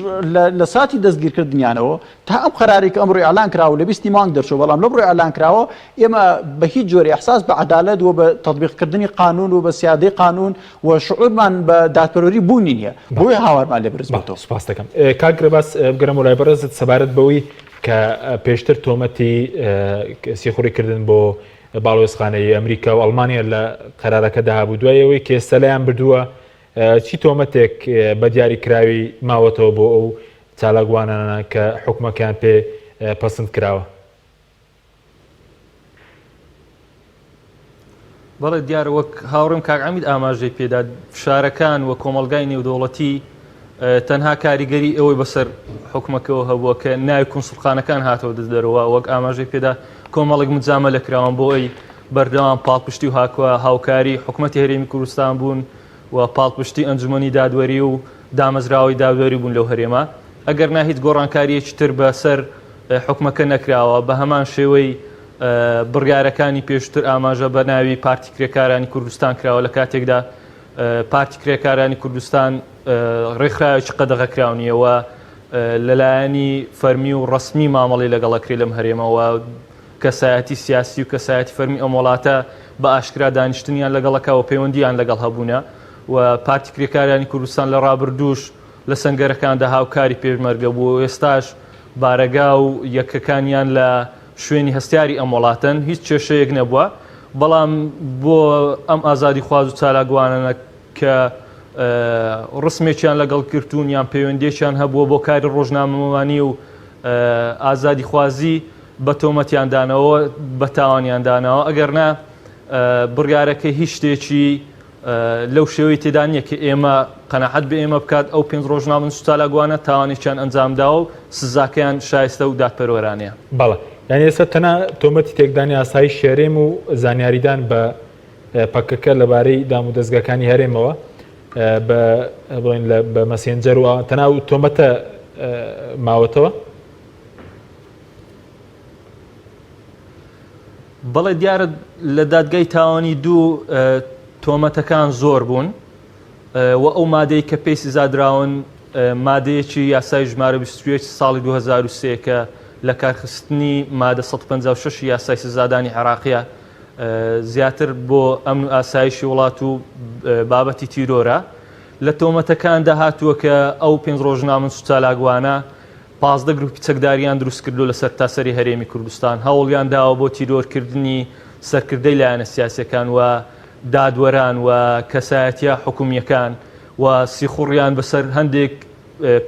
لە ساتی دەستگیرکردنیانەوە تا ئەم قەرارێک ئەمڕۆی ئەعلان کراوە لە 20 مانگ دەرچوو بەڵام لەبڕۆی ئەعلان کراوە ئێمە بە هیچ جۆری ئەحساس بە عەدالەت و بە تەطبیقکردنی قانون و بە سیادەی قانون و شعورمان بە دادپەروەری بوونی نییە بۆی هاوارمان لێ برز بێتەوە سوپاس دەکەم کاک ڕێباز بگەرم وڵای بەڕێزت سەبارەت بەوەی کە پێشتر تۆمەتی سیخوڕیکردن بۆ باڵۆێزخانەی ئەمریکا و ئەڵمانیا لە قەرارەکە داهابوو دوایەوەی کە ئێستا لایان بردووە چی تۆمەتێک بە دیاریکراوی ماوەتەوە بۆ ئەو چالاکوانانە کە حکومەکان پێ پەسەند کراوە بەڵێ دیارە وەک هاوڕێم کاک عەمید ئاماژەی پێدا فشارەکان و کۆمەڵگای نێودەوڵەتی تەنها کاریگەری ئەوەی بەسەر حکومەکەەوە هەبووە کە ناوی کونسڵخانەکان هاتەوە دەرەوە وەک ئاماژەی پێدا کۆمەڵێک مجامە لەکراوان بۆ ئەی بەردەوام پاڵپشتی و هاکووە هاوکاری حکوومەتی هەرێمی کوردستان بوون و پاڵپشتی ئەنجومەنی دادوەری و دامەزراوەی دادوەری بوون لەو هەرێمە ئەگەر نا هیچ گۆڕانکاریەکی تر بەسەر حکومەکە نەکراوە بە هەمان شێوەی بڕیارەکانی پێشتر ئاماژە بە ناوی پارتی کرێکارانی کوردستان کراوە لە کاتێکدا پارتی کرێکارانی کوردستان ڕێکخراوێکی قەدەغەکراونیەوە لەلایەنی فەرمی و ڕسمی مامەڵی لەگەڵەکرێ لەم هەرێمەوە کەسایەتی سیاسی و کەسایەتی فەرمی ئەم وڵاتە بە ئاشکرا دانیشتنیان لەگەڵەکەوە پەیوەندیان لەگەڵ هەبوونە و پارتی کرێکارانی کوردستان لە ڕابردووش لە سەنگەرەکاندا هاوکاری پێشمەرگە بوو ئێستاش بارەگا و یەکەکانیان لە شوێنی هەستیاری ئەم وڵاتن هیچ کێشەیەک نەبووە بەڵام بۆ ئەم ئازادی خواز و چالاکوانانە کە ڕسمێکیان لەگەڵ کردوون یان پەیوەندیەکیان هەبووە بۆ کاری ڕۆژنامەوانی و ئازادی خوازی بە تۆمەتیاندانەوە بە تاوانیاندانەوە ئەگەرنا بڕیارەکە هیچ شتێکی لەو شێوەی تێدا نییە کە ئێمە قەنەعەت بە ئێمە بکات ئەو 5 ڕۆژنامە چالاکوانە تاوانێکیان ئەنجامداوە و سزاکەیان شایستە و دادپەروەرانەیە بەڵێ یعنی ئێستا تەنها تۆمەتی تێکدانی ئاسایی شێرێم و زانیاریدان بە پەکەکە لەبارەی دام و دەستگاکانی هەرێمەوە بە مەسێنجەر و تەناو تۆمەتە ماوەتەوە؟ بەڵێ دیارە لە دادگای تاوانی دوو تۆمەتەکان زۆر بوون و ئەو مادەی کە پێی سزادراون مادەیەکی یاسای ژمارە 21 ساڵی 2023 کە لە کارخستنی مادە 156 یاسای سزادانی عێراقیە زیاتر بۆ ئەمن و ئاسایشی وڵات و بابەتی تیرۆرە لە تۆمەتەکان داهاتووە کە ئەو 5 ڕۆژنامە سوچالاگوانە 15 گروپی چەکداریان دروست کردو لەسەر تاسەری هەرێمی کوردستان هەوڵیان داوە بۆ تیرۆرکردنی سەرکردەی لایەنە سیاسەکان و دادوەران و کەسایەتیە حکومیەکان و سیخوڕیان بەسەر هەندێک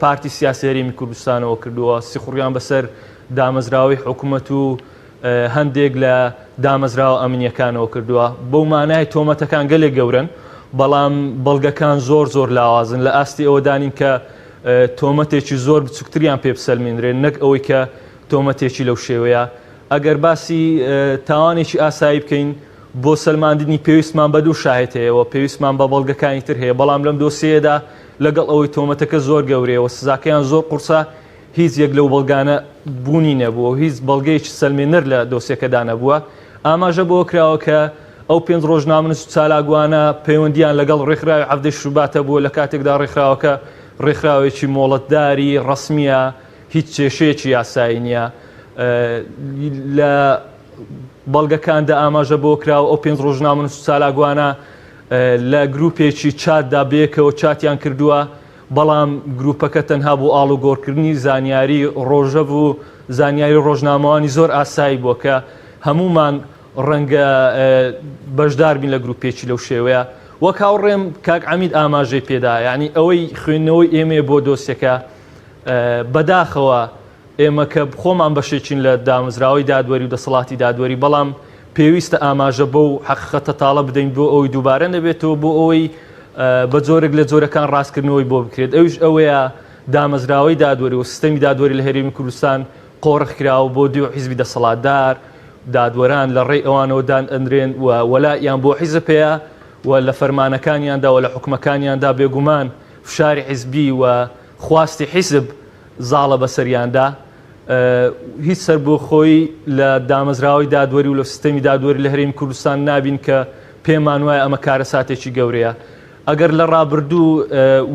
پارتی سیاسی هەرێمی کوردستانەوە کردووە سیخوڕیان بەسەر دامەزراوی حکوومەت و هەندێک لە دامەزراوە ئەمنیەکانەوە کردووە بەو مانای تۆمەتەکان گەلێک گەورن بەڵام بەڵگەکان زۆر زۆر لاوازن لە ئاستی ئەوەدانین کە تۆمەتێکی زۆر بچووکتریان پێ بسەلمێنرێن نەک ئەوەی کە تۆمەتێکی لەو شێوەیە ئەگەر باسی تاوانێکی ئاسایی بکەین بۆ سەلماندنی پێویستمان بە دوو شاهد هەیە و پێویستمان بە بەڵگەکانی تر هەیە بەڵام لەم دۆسیەدا لەگەڵ ئەوەی تۆمەتەکە زۆر گەورەیەوە سزاکەیان زۆر قورسە هیچ یەک لەو بەڵگانە بوونی نەبووە هیچ بەڵگەیەکی سەلمێنەر لە دۆسیەکەدا نەبووە ئاماژە بۆ کراوە کە ئەو 5 ڕۆژنامە سوچالاگوانە پەیوەندیان لەگەڵ ڕێکخراوی عەفدەی شوباتە بووە لە کاتێکدا ڕێکخراوەکە ڕێکخراوێکی مۆڵەتداری ڕەسمیە هیچ کێشەیەکی یاسایی نییە لە بەڵگەکاندا ئاماژە بۆ کراوە ئەو 5 ڕۆژنامە سوچالاگوانە لە گروپێکی چاتدا بێکەوە چاتیان کردووە بەڵام گروپەکە تەنها بۆ ئاڵوگۆڕکردنی زانیاری ڕۆژەڤ و زانیاری ڕۆژنامەوانی زۆر ئاسایی بووە کە هەمومان ڕەنگە بەشدار بین لە گروپێکی لەو شێوەیە وەک هاوڕێم کاک عەمید ئاماژەی پێدا یعنی ئەوەی خوێندنەوەی ئێمە بۆ دۆسیەکە بەداخەوە ئێمە کە خۆمان بەشێکین لە دامەزراوەی دادوەری و دەسەڵاتی دادوەری بەڵام پێویستە ئاماژە بۆ و حەقیقەتە تاڵە بدەین بۆ ئەوەی دووبارە نەبێتەوە بۆ ئەوەی بە جۆرێک لە جۆرەکان ڕاستکردنەوەی بۆ بکرێت ئەوش ئەوەیە دامەزراوەی دادوەری و سیستەمی دادوەری لە هەرێمی کوردستان قۆڕخکراوە بۆ دوو حیزبی دەسەڵاتدار دادوەران لە ڕێی ئەوانەوە دان ئەندرێن و وەلایان بۆ حیزب هەیە و لە فەرمانەکانیاندا و لە حکومەکانیاندا بێگومان فشاری حیزبی و خواستی حیزب زاڵە بەسەریاندا هیچ سەر بۆ خۆی لە دامەزراوەی دادوەری و لە سیستەمی دادوەری لە هەرێمی کوردستان نابین کە پێمان وایە ئەمە کارە ساتێکی گەورەیە ئەگەر لە ڕابردوو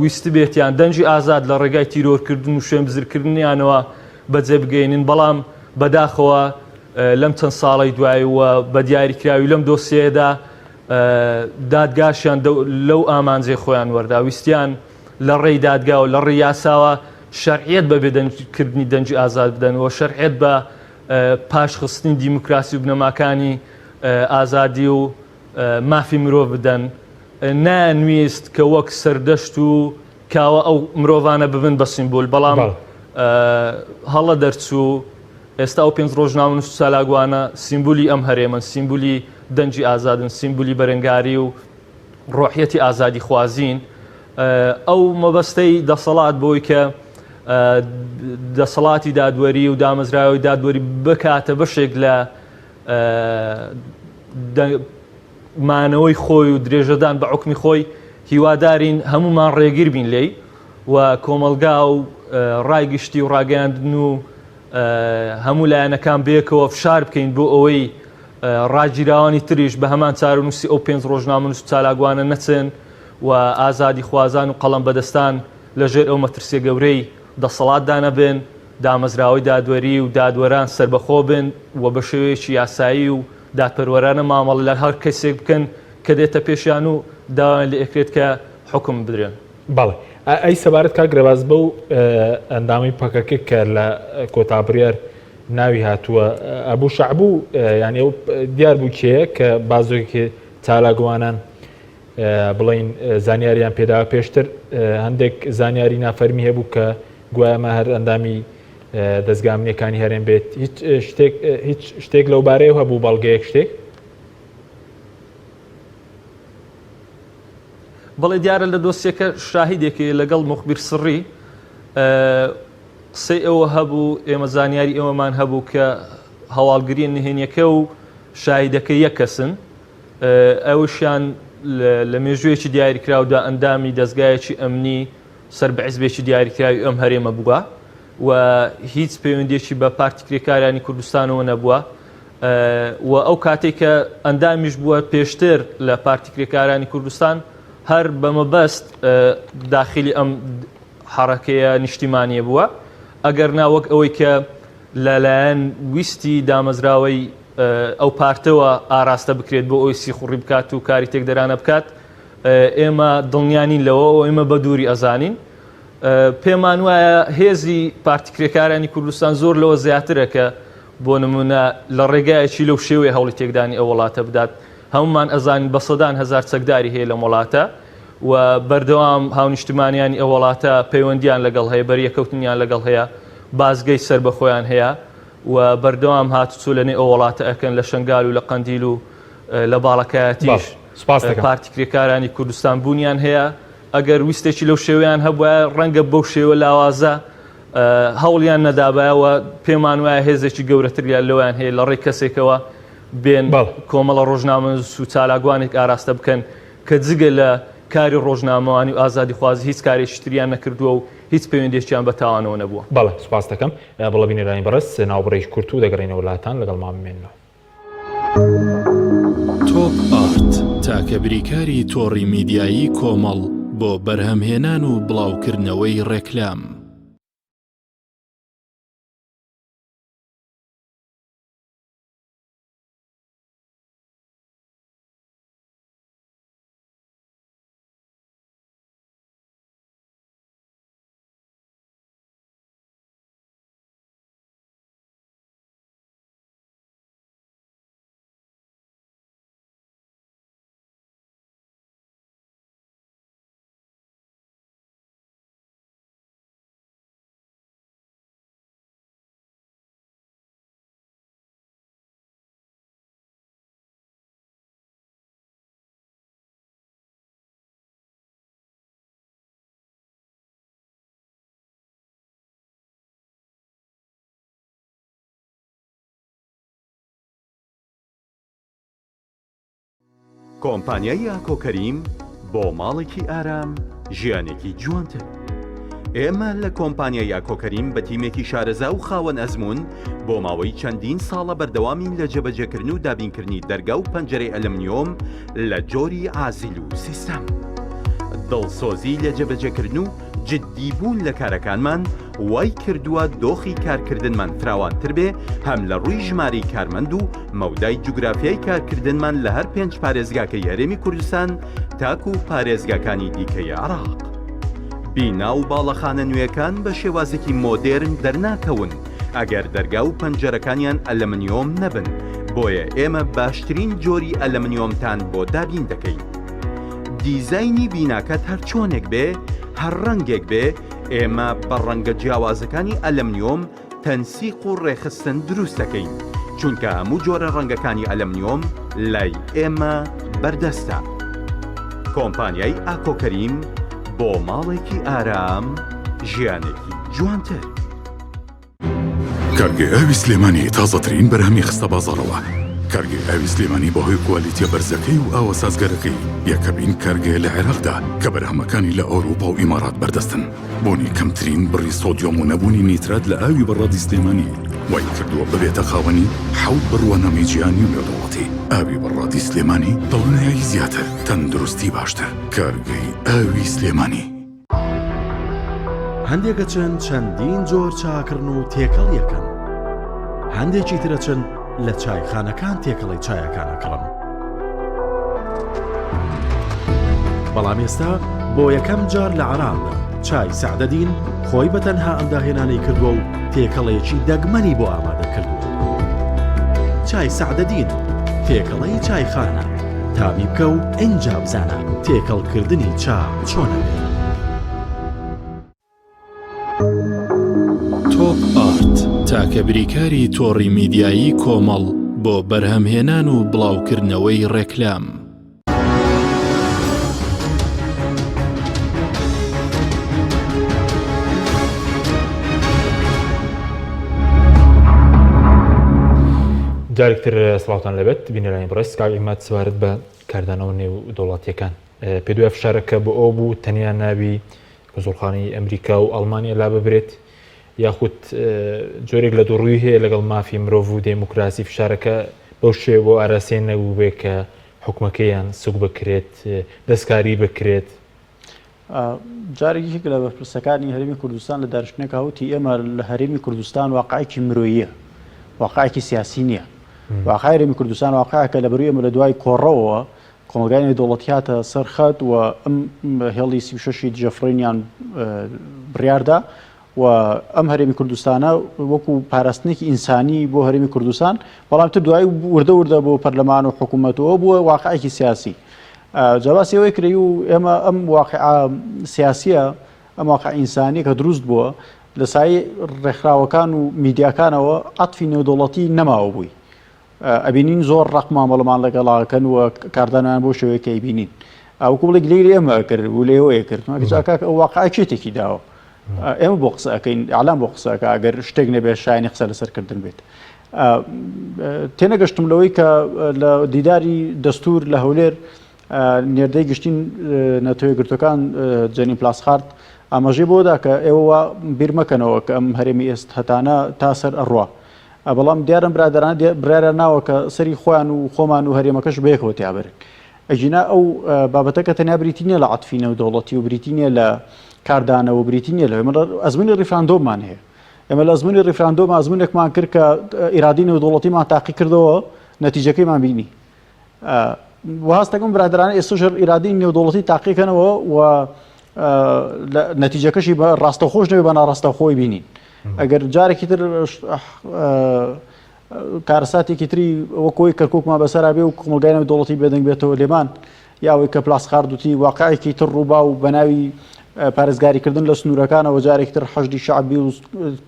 ویست بێتیان دەنجی ئازاد لە ڕێگای تیرۆرکردن و شوێن بزرکردنیانەوە بەجێ بگەینن بەڵام بەداخەوە لەم چەند ساڵی دوایی و بە دیاریکراوی لەم دۆسیەدا دادگاشیان لەو ئامانجێ خۆیان وەردا ویستیان لە ڕێی دادگا و لە ڕێی یاساوە شەرعیەت بە بێدەنگکردنی دەنجی ئازاد بدەنەوە شەرعیەت بە پاشخستنی دیموکراسی و بنەماکانی ئازادی و مافی مرۆڤ بدەن نانویست کە وەک سەردەشت و کاوە ئەو مرۆڤانە ببن بە سیمبۆل بەڵام هەڵە دەرچوو ئێستا ئەو 5 ڕۆژنامە سوچالاگوانە سیمبولی ئەم هەرێمن سیمبولی دەنجی ئازادن سیمبولی بەرەنگاری و ڕۆحیەتی ئازادی خوازین ئەو مەبەستەی دەسەڵات بۆی کە دەسەڵاتی دادوەری و دامەزراوی دادوەری بکاتە بەشێک لە مانەوەی خۆی و درێژەدان بە حکمی خۆی هیوادارین هەمومان ڕێگیر بین لێی و کۆمەلگا و ڕایگشتی و ڕاگەاندن و هەموو لایەنەکان بێکەوە فشار بکەین بۆ ئەوەی ڕاگیراوانی تریش بە هەمان چارەنووسی ئەو 5 ڕۆژنامە سوچالاگوانە نەچن و ئازادی خوازان و قەڵەم بەدەستان لەژێر ئەو مەترسیە گەورەی دەسەڵاتدا نەبن دامەزراوەی دادوەری و دادوەران سربەخۆ بن و بە شێوەیەکی یاسایی و دادپەروەرانە مامەڵ لە هەر کەسێک بکەن کە دێتە پێشیان و داوایان لە ئەکرێت کە حکم بدرێن بەڵێ ئەی سەبارەت کاک ڕێباز بە و ئەندامی پەکەکە کە لە کۆتابڕیار ناوی هاتووە ئەبوو شەعبوو یعنی ئەو دیار بوو کێیە کە بازۆکی چالاگوانان بڵین زانیاریان پێداوە پێشتر هەندێک زانیاری نافەرمی هەبوو کە گوایەمە هەر ئەندامی دەستگامنیەکانی هەرێم بێت هیچ شتێک لەو بارەیە هەبوو بەڵگەیەک شتێک بەڵێ دیارە لە دۆسیەکە شاهیدێکی لەگەڵ مخبیر سڕی قسەی ئەوە هەبوو ئێمە زانیاری ئێوەمان هەبوو کە هەواڵگریە نهێنیەکە و شاهیدەکە یەک کەسن ئەوشیان لە مێژوویەکی دیاریکراودا ئەندامی دەستگایەکی ئەمنی سەر بە حیزبێکی دیاریکراوی ئەم هەرێمە بووە و هیچ پەیوەندیێکی بە پارتی کرێکاریانی کوردستانەوە نەبووە و ئەو کاتێک کە ئەندامیش بووە پێشتر لە پارتی کرێکاریانی کوردستان هەر بەمەبەست داخلی ئەم حڕەکەیە نیشتیمانیە بووە ئەگەر ناوەک ئەوەی کە لەلایەن ویستی دامەزراوەی ئەو پارتەوە ئاراستە بکرێت بۆ ئەوی سیخوڕی بکات و کاری تێکدەرانە بکات ئێمە دڵنیانین لەوە و ئێمە بە دووری ئەزانین پێمان وایە هێزی پارتی کرێکاریانی کوردستان زۆر لەوە زیاترە کە بۆ نمونە لە ڕێگایەکی لەو شێوەیە هەوڵی تێکدانی ئەو وڵاتە بدات هەمومان ئەزانین بە سەدان هەزار چەکداری هەیە لە وڵاتە و بەردەوام هاونیشتمانیانی ئەو وڵاتە پەیوەندیان لەگەڵ هەیە بەریەکەوتنیان لەگەڵ هەیە بازگەی سەر بەخۆیان هەیە و بەردەوام هاتوچوو لەنێ ئەو وڵاتە ئەکەن لە شنگال و لە قەندیل و لە باڵەکایەتیش پارتی کرێکاریانی کوردستان بوونیان هەیە ئەگەر ویستێکی لەو شێوەیان هەبووە ڕەنگە بەو شێوە لاوازە هەوڵیان نەدابایەوە پێمان وایە هێزێکی گەورەتریان لەویان هەیە لە ڕێی کەسێکەوە بێن کۆمەڵە ڕۆژنامە و چالاگوانێک ئاراستە بکەن کە جگە لە کاری ڕۆژنامەوانی و ئازادی خوازی هیچ کارێکی تریان نەکردووە و هیچ پەیوەندیێکیان بە تاوانەوە نەبووە. بەڵێ سوپاس دەکەم بەڵێ بینەرانی بەڕست ناوبڕێژ کورت و دەگەڕێنە وڵاتان لەگەڵ مامێنەوە. تۆپ ئارت تاکە بریکاری تۆڕی میدیایی کۆمەڵ بۆ بەرهەمهێنان و بڵاوکردنەوەی ڕێکلام. کۆمپانیای ئاکۆکەریم بۆ ماڵێکی ئارام ژیانێکی جوانتر. ئێمە لە کۆمپانیای ئاکۆکەریم بە تیمێکی شارەزا و خاوەن ئەزمون بۆ ماوەی چەندین ساڵە بەردەوامین لە جێبەجێکردن و دابینکردنی دەرگا و پەنجەرەی ئەلمنیۆم لە جۆری ئازیل و سیستەم. دڵسۆزی لە جێبەجێکردن و جددیبوون لە کارەکانمان وای کردووە دۆخی کارکردنمان فراوانتر بێ هەم لە ڕووی ژمارەی کارمەند و مەودای جوگرافیای کارکردنمان لە هەر 5 پارێزگاکەی هەرێمی کوردستان تاکو و پارێزگاکانی دیکەی عێراق. بینا و باڵەخانە نوێیەکان بە شێوازێکی مۆدێرن دەرناکەون ئەگەر دەرگا و پەنجەرەکانیان ئەلمنیۆم نەبن بۆیە ئێمە باشترین جۆری ئەلمنیۆمتان بۆ دابین دەکەین. دیزایانی بیناکەت هەر چۆنێک بێ هەر ڕەنگێک بێ ئێمە بە ڕەنگە جیاوازەکانی ئەلمنیۆم تەنسیق و ڕێخستن دروست دەکەین چونکە هەموو جۆرە ڕەنگەکانی ئەلمنیۆم لای ئێمە بەردەستە. کۆمپانیای ئاکۆکەریم بۆ ماڵێکی ئارام ژیانێکی جوانتر. کارگەی ئاوی سلێمانی تازەترین بەرهەمی خستە بازاڕەوە. کارگەی ئاوی سلێمانی بەهۆی کوالیتیە بەرزەکەی و ئاوە سازگەرەکەی یەکەمین کارگەیە لە عێراقدا کە بەرهەمەکانی لە ئەوروپا و ئیمارات بەردەستن. بۆنی کەمترین بڕی سۆدیۆم و نەبوونی نیترات لە ئاوی بەڕادی سلێمانی وای کردووە ببێتە خاوەنی 7 بڕوانەمەی جیهانی و نێودەوڵەتی. ئاوی بەڕادی سلێمانی دڵنیایی زیاتر، تەندروستی باشتر. کارگەی ئاوی سلێمانی. هەندێکە چەند چەندین جۆر چاکردن و تێکەڵ یەکەن. هەندێکی ترە چەند لە چایخانەکان تێکەڵی چایەکانەکڕن. بەڵام ئێستا بۆ یەکەم جار لە عێراقدا چای سەعدەدین خۆی بەتەنها ئەمداهێنانەی کردووە و تێکەڵەیەکی دەگمەنی بۆ ئامادە کردووە. چای سەعدەدین تێکەڵەی چایخانە تامی بکە و ئینجا بزانە تێکەڵکردنی چا چۆنە بێت. تۆپ ئارت تاکە بریکاری تۆڕی میدیایی کۆمەڵ بۆ بەرهەمهێنان و بڵاوکردنەوەی ڕێکلام. جارێکتر سڵاوتان لەبێت بینەرانی بەڕێست کاکیمات سوارت بە کاردانەوە نێو دەوڵاتیەکان. پێ دوای فشارەکە بۆ ئەو بوو تەنیا ناوی زۆرخانەی ئەمریکا و ئەڵمانیا لا ببرێت یاخود جۆرێک لە دوڕووی هەیە لەگەڵ مافی مرۆڤ و دێموکراسی فشارەکە بەو شێ بۆ ئاراسێن نەبوو بێ کە حکومەکەیان سوک بکرێت دەستکاری بکرێت. جارێکی لە بەرپرسەکانی هەرێمی کوردستان لە دانیشتنێک هاوتی ئێمە لە هەرێمی کوردستان واقعێکی مرۆییە، واقعێکی سیاسی نییە. واقعی هەرێمی کوردستان واقعەکە لە بەروی ئێمە لە دوای کۆڕەوە کۆمەلگای نێودەوڵەتیاتە سەرخەت و ئەم هێڵی 36 جەفرینیان بڕیاردا و ئەم هەرێمی کوردستانە وەکو پاراستنێکی ئینسانی بۆ هەرێمی کوردستان، بەڵام تر دوای وردە بۆ پەرلەمان و حکوومەتەوە بووە واقعێکی سیاسی. جاواسی ئەوەی کردی و ئێمە ئەم واقع سیاسیە، ئەم واقع ئینسانی کە دروست بووە لە سای ڕێکخراوەکان و میدیاکانەوە عەتفی نێودەوڵەتی نەماوە بووی. ئەبینین زۆر ڕق مامەڵەمان لەگەڵاکەن و کاردانیان بۆ شێوەیەکە ئەیبینین. ئەوکو بڵێک لێری ئێمە کرد و لێوەیە کرد ئەو واقع چێتێکی داوە. ئێمە بۆ قسە ئەەکەین، ئەعلام بۆ قسەکە ئەگەر شتێک نەبێت شایانی قسە لەسەرکردن بێت. تێنەگەشتم لەوەی کە لە دیداری دەستور لە هەولێر نێردەی گشتین نەتەوەی گرتوەکان جەنین پلاسخارد ئاماژەی بۆدا کە ئێوە بیر مەکەنەوە کە ئەم هەرێمی ئێست هەتانە تا سەر ئەڕوا. بەڵام دیارم برادران برایە ناوە کە سەری خۆیان و خۆمان و هەرێمەکەش بەیەکەوە تیابرن. ئەجینا ئەو بابەتە کە تەنیا بریتینە لە عەتفی نێودەوڵەتی و بریتینە لە کاردانەوە بریتینە لە ئەزمموی ڕیفراندۆممان هەیە. ئێمە لە ئەزمموی ڕیفراندۆم ئەزممونێکمان کرد کە ئیرادی نێودەوڵەتیمان تاقی کردەوە نەتیجەکەیمان بینی. وهاستەکەم برادرانە ئێستاژ ئیرادی نێودەوڵەتی تاقیکەنەوە و نەتیجەکەشی بە ڕاستەخۆش نەوێ بە ناڕاستەخۆی بینین. ئەگەر جارێکی تر کارەساتێکی تری وەکۆی کەرکووکمان بەسەرا بێ و کۆمەلگای نێودەوڵەتی بێدەنگ بێتەوە لێمان یاوەی کە پلاسخاردوتی واقعێکی تر ڕووبا و بە ناوی پارێزگاریکردن لە سنوورەکانەوە جارێکی تر حەشدی شعبی و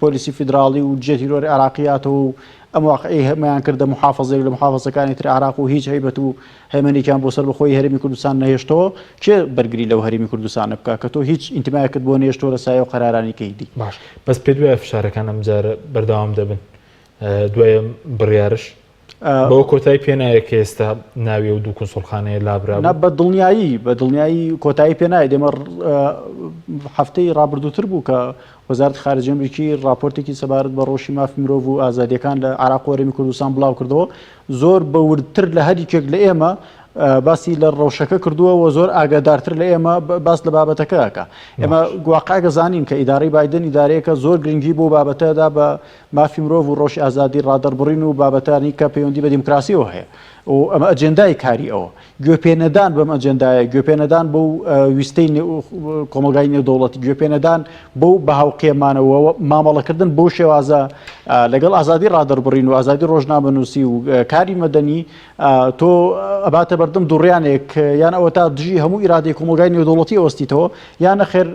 پۆلیسی فیدراڵی و جێتیرۆری عراقیاتەوە و ئەم واقعی هەمایان کردە محافظەیەک لە محافظەکانی تر عراق و هیچ هەیبەت و هەیمەنێکیان بۆ سەر بەخۆی هەرێمی کوردستان نەهێشتەوە کێ بەرگری لەو هەرێمی کوردستانە بکە کە تۆ هیچ ئینتیمایەکت بۆ نێشتۆ لە سایە و قەرارانی کەیدی. باش بەس پێ دوایە فشارەکان ئەم جارە بەردەوام دەبن دوایە بڕیارش بۆ کۆتایی پێنایە کە ئێستا ناوی و دوو کنسوڵخانەیە لابرا بە دڵنیایی کۆتایی پێنایە دێمە هەفتەی ڕابردووتر بوو کە وەزارەتی خارجی ئەمریکی راپۆرتێکی سەبارەت بە ڕۆژی مافی مرۆڤ و ئازادیەکان لە عراق و هەرێمی کوردستان بڵاو کردەوە زۆر بەوردتر لە هەریکێک لە ئێمە باسی لە ڕەوشەکە کردووە و زۆر ئاگادارتر لە ئێمە باس لە بابەتەکەکە. ئێمە گواقعگە زانین کە ئیدارەی بایدن ئیدارەیەکە زۆر گرنگی بۆ بابەتەدا بە مافی مرۆڤ و ڕۆژی ئازادی ڕادەربڕین و بابەتانی کە پەیوەندی بە دیموکراسیەوە هەیە و ئەمە ئەجێندای کاری ئەوە گوێپێنەدان بەم ئەجێندایە گوێپێنەدان بەو ویستەی کۆمەلگای نێودەوڵەتی گوێپێنەدان بەو بەهاوقێمانەوە مامەڵەکردن بۆ شێوازە لەگەڵ ئازادی ڕادەربڕین و ئازادی ڕۆژنامەنووسی و کاری مەدەنی تۆ ئەباتە بەردەم دوڕیانێک یان ئەوە تا دژی هەموو ئیرادەی کۆمەلگای نێودەوڵەتی ئەوەستیتەوە یان نەخێر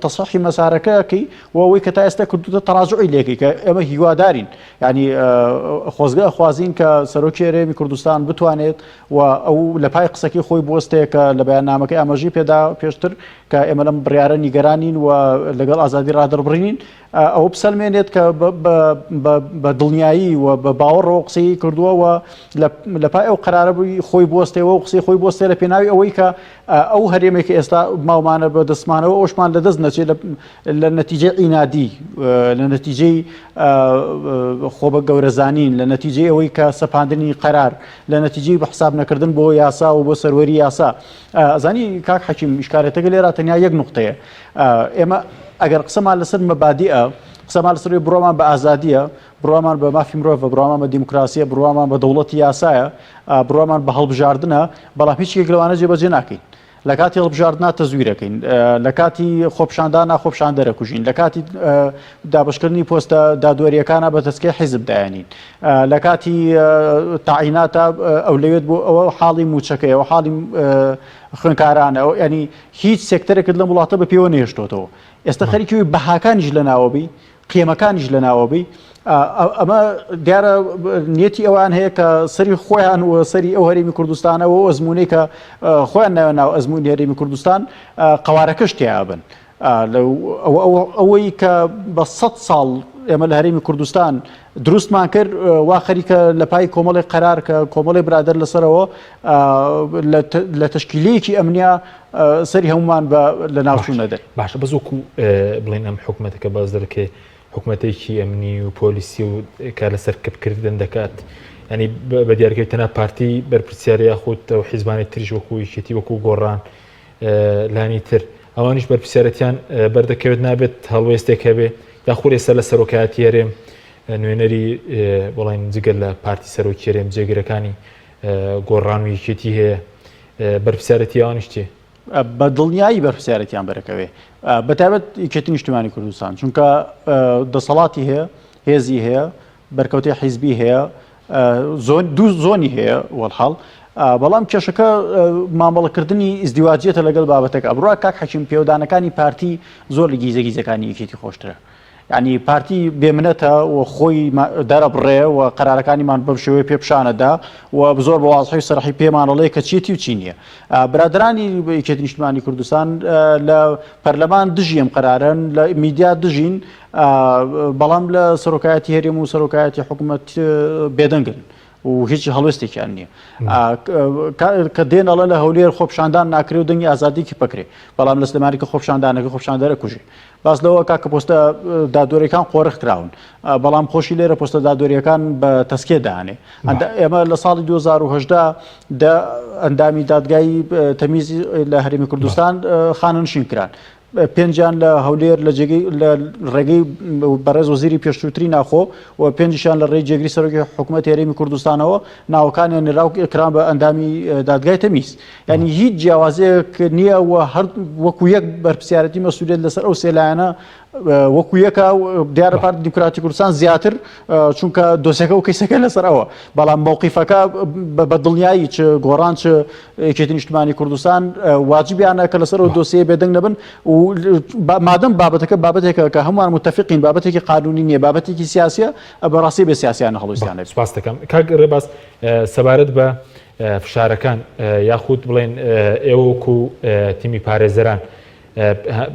تەسەحی مەسارەکەکەی و ئەوەی کە تا ئێستا کردوتە تەڕاجعی لێکەی کە ئێمە هیوادارین یعنی خۆزگە ئەخوازین کە سەرۆکی هەرێمی کوردستان بتوانێت و ئەو لە پای قسەکی خۆی بوەستەیە کە لە بەیاننامەکەی ئاماژەی پێدا پێشتر کە ئێمە لەم بڕیارە نیگەرانین و لەگەڵ ئازادی ڕادەربڕینین ئەو بسەلمێنێت کە بە دڵنیایی و بە باوەڕەوە قسەی کردووە و لە پای ئەو قەرارە بووی خۆی بوەستەوە و قسەی خۆی بوەستێ لە پێناوی ئەوەی کە ئەو هەرێمێکی ئێستا ماومانە بە دەستمانەوە ئەوشمان لە دەست نەچێت لە نەتیجەی ئینادی لە نەتیجەی خۆبە گەورەزانین لە نەتیجەی ئەوەی کە سەپاندنی قەرار لە نەتیجەی بە حساب نەکردن بۆ یاسا و بۆ سەروەری یاسا. ئەزانی کاک حەکیم ئیشکارێتەکە لێرە تەنیا یەک نوقتەیە. ئێمە ئەگەر قسەمان لەسەر مەبادیئە قسەمان لەسەر بڕوامان بە ئازادیە بڕوامان بە مافی مرۆڤ بڕوامان بە دیموکراسیە بڕوامان بە دەوڵەتی یاسایە بڕوامان بە هەڵبژاردنە بەڵام هیچ لەوانە جێبەجێ ناکەین. لە کاتی هەڵبژاردنا تەزویرەکەین لە کاتی خۆپشاندان خۆپشان دەرەکوژین لە کاتی دابشکردنی پۆستە دادوەریەکانە بە تەسکەی حیزب دایانین لە کاتی تاعیناتە ئەو لەوێت بۆ ئەوە حاڵی موچەکەیەوە حاڵی خوێنکارانە ینی هیچ سێکتەرێکت لە وڵاتە بە پێوە نێشتۆتەوە. ئێستا خەریکی بەهاکانیش لە ناوەبی قیمەکانیش لە ناوەبی ئەمە دیارە نیەتی ئەوان هەیە کە سەری خۆیان و سەری ئەو هەرێمی کوردستانەوە ئەزمونەی کە خۆیان ناوە ناو ئەزمموی هەرێمی کوردستان قەوارەکەش تیابن ئەوەی کە بە 100 ساڵ ئێمە لە هەرێمی کوردستان دروستمان کرد وا خەریکە لە پای کۆمەڵی قەرار کە کۆمەڵی برادەر لەسەرەوە لە تەشکیلەیەکی ئەمنیا سەری هەمومان لە ناوچوو نەدەن. باشە بەزۆکو بڵێن ئەم حکوومەتەکە باز دەکەی حکوومەتێکی ئەمنی و پۆلیسی و کار لەسەر کردن دەکات ینی بە دیارگەی تەنە پارتی بەرپرسیار یاخود و حیزبانی تریش وەکو یەکێتی وەکو گۆڕان لانی تر ئەوانیش بەرپرسیارەتیان بەردەکەوێت نابێت هەڵوێستێک هەبێ یاخود ئێستا لە سەرۆکایەتی هەرێم نوێنەری بەڵێن جگەل لە پارتی سەرۆکی هەرێم جێگرەکانی گۆڕان و یەکێتی هەیە بەرپرسیارەتی ئەوانیش چێ؟ بە دڵنیایی بەرپرسیارەتیان بەرەکەوێ بەتابەت یەکێتی نیشتیمانی کوردستان چونکە دەسەڵاتی هەیە هێزی هەیە بەرکەوتی حیزبی هەیە دوو زۆنی هەیە وەڵحاڵ بەڵام کێشەکە مامەڵەکردنی ئیزدیواجیەتە لەگەڵ بابەتێک ئەبڕوا کاک حەکیم پێودانەکانی پارتی زۆر لە گیزە گیزەکانی یەکێتی خۆشترە ینی پارتی بێمنەتە و خۆی دەرەبڕێ و قەرارەکانیمان بەم شێوەیە پێپشانەدا و زۆر بە وازحی سەرحی پێمانەڵەیە کە چێتی و چی نییە برادرانی یەکێتی نیشتیمانی کوردستان لە پەرلەمان دژی ئەم قەرارن لە میدیا دژین بەڵام لە سەرۆکایەتی هەرێم و سەرۆکایەتی حکوومەت بێدەنگن و هیچ هەڵوێستێکیان نییە کە دێنەڵە لە هەولێر خۆپشاندان ناکرێ و دەنگی ئازادیکی پکرێ بەڵام لە سلێمانی کە خۆپشاندانەکە خۆپشاندەرە کوژێ باس لەوە کاکە پۆستە دادۆریەکان قۆرخ کراون بەڵام خۆشی لێرە پۆستە دادۆریەکان بە تەسکێ داهانێ ئێمە لە ساڵی 2010 ئەندامی دادگایی تەمیزی لە هەرێمی کوردستان خانەنشین کران پێنجیان لە هەولێر لە ڕێگەی بەڕێز وەزیری پێشووتری ناخۆ و پێنجیشان لە ڕێی جێگری سەرۆکی حکوومەتی هەرێمی کوردستانەوە ناوەکانیان نراو کران بە ئەندامی دادگای تەمیز ینی هیچ جیاوازەیەک نییە و هەر وەکو یەک بەرپرسیارەتی مەسئولیت لەسەر ئەو سێلایەنە وەکو یەکە دیارە پارتی دیموکراتی کوردستان زیاتر چونکە دۆسیەکە و کەیسەکە لەسەرەوە بەڵام مووقیفەکە بە دڵنیایی چ گۆڕان چ یەکێتی نیشتیمانی کوردستان واجبیانە کە لەسەر ئەو دۆسیە بێدەنگ نەبن و مادەم بابەتەکە بابەتێکە کە هەمووان متفقین بابەتێکی قانونی نییە بابەتێکی سیاسیە بەڕاستی بە سیاسیانە هەڵویستیانە سپاس دەکەم کاک ڕێباز سەبارەت بە فشارەکان یاخود بڵێن ئێوە وەکو تیمی پارێزەران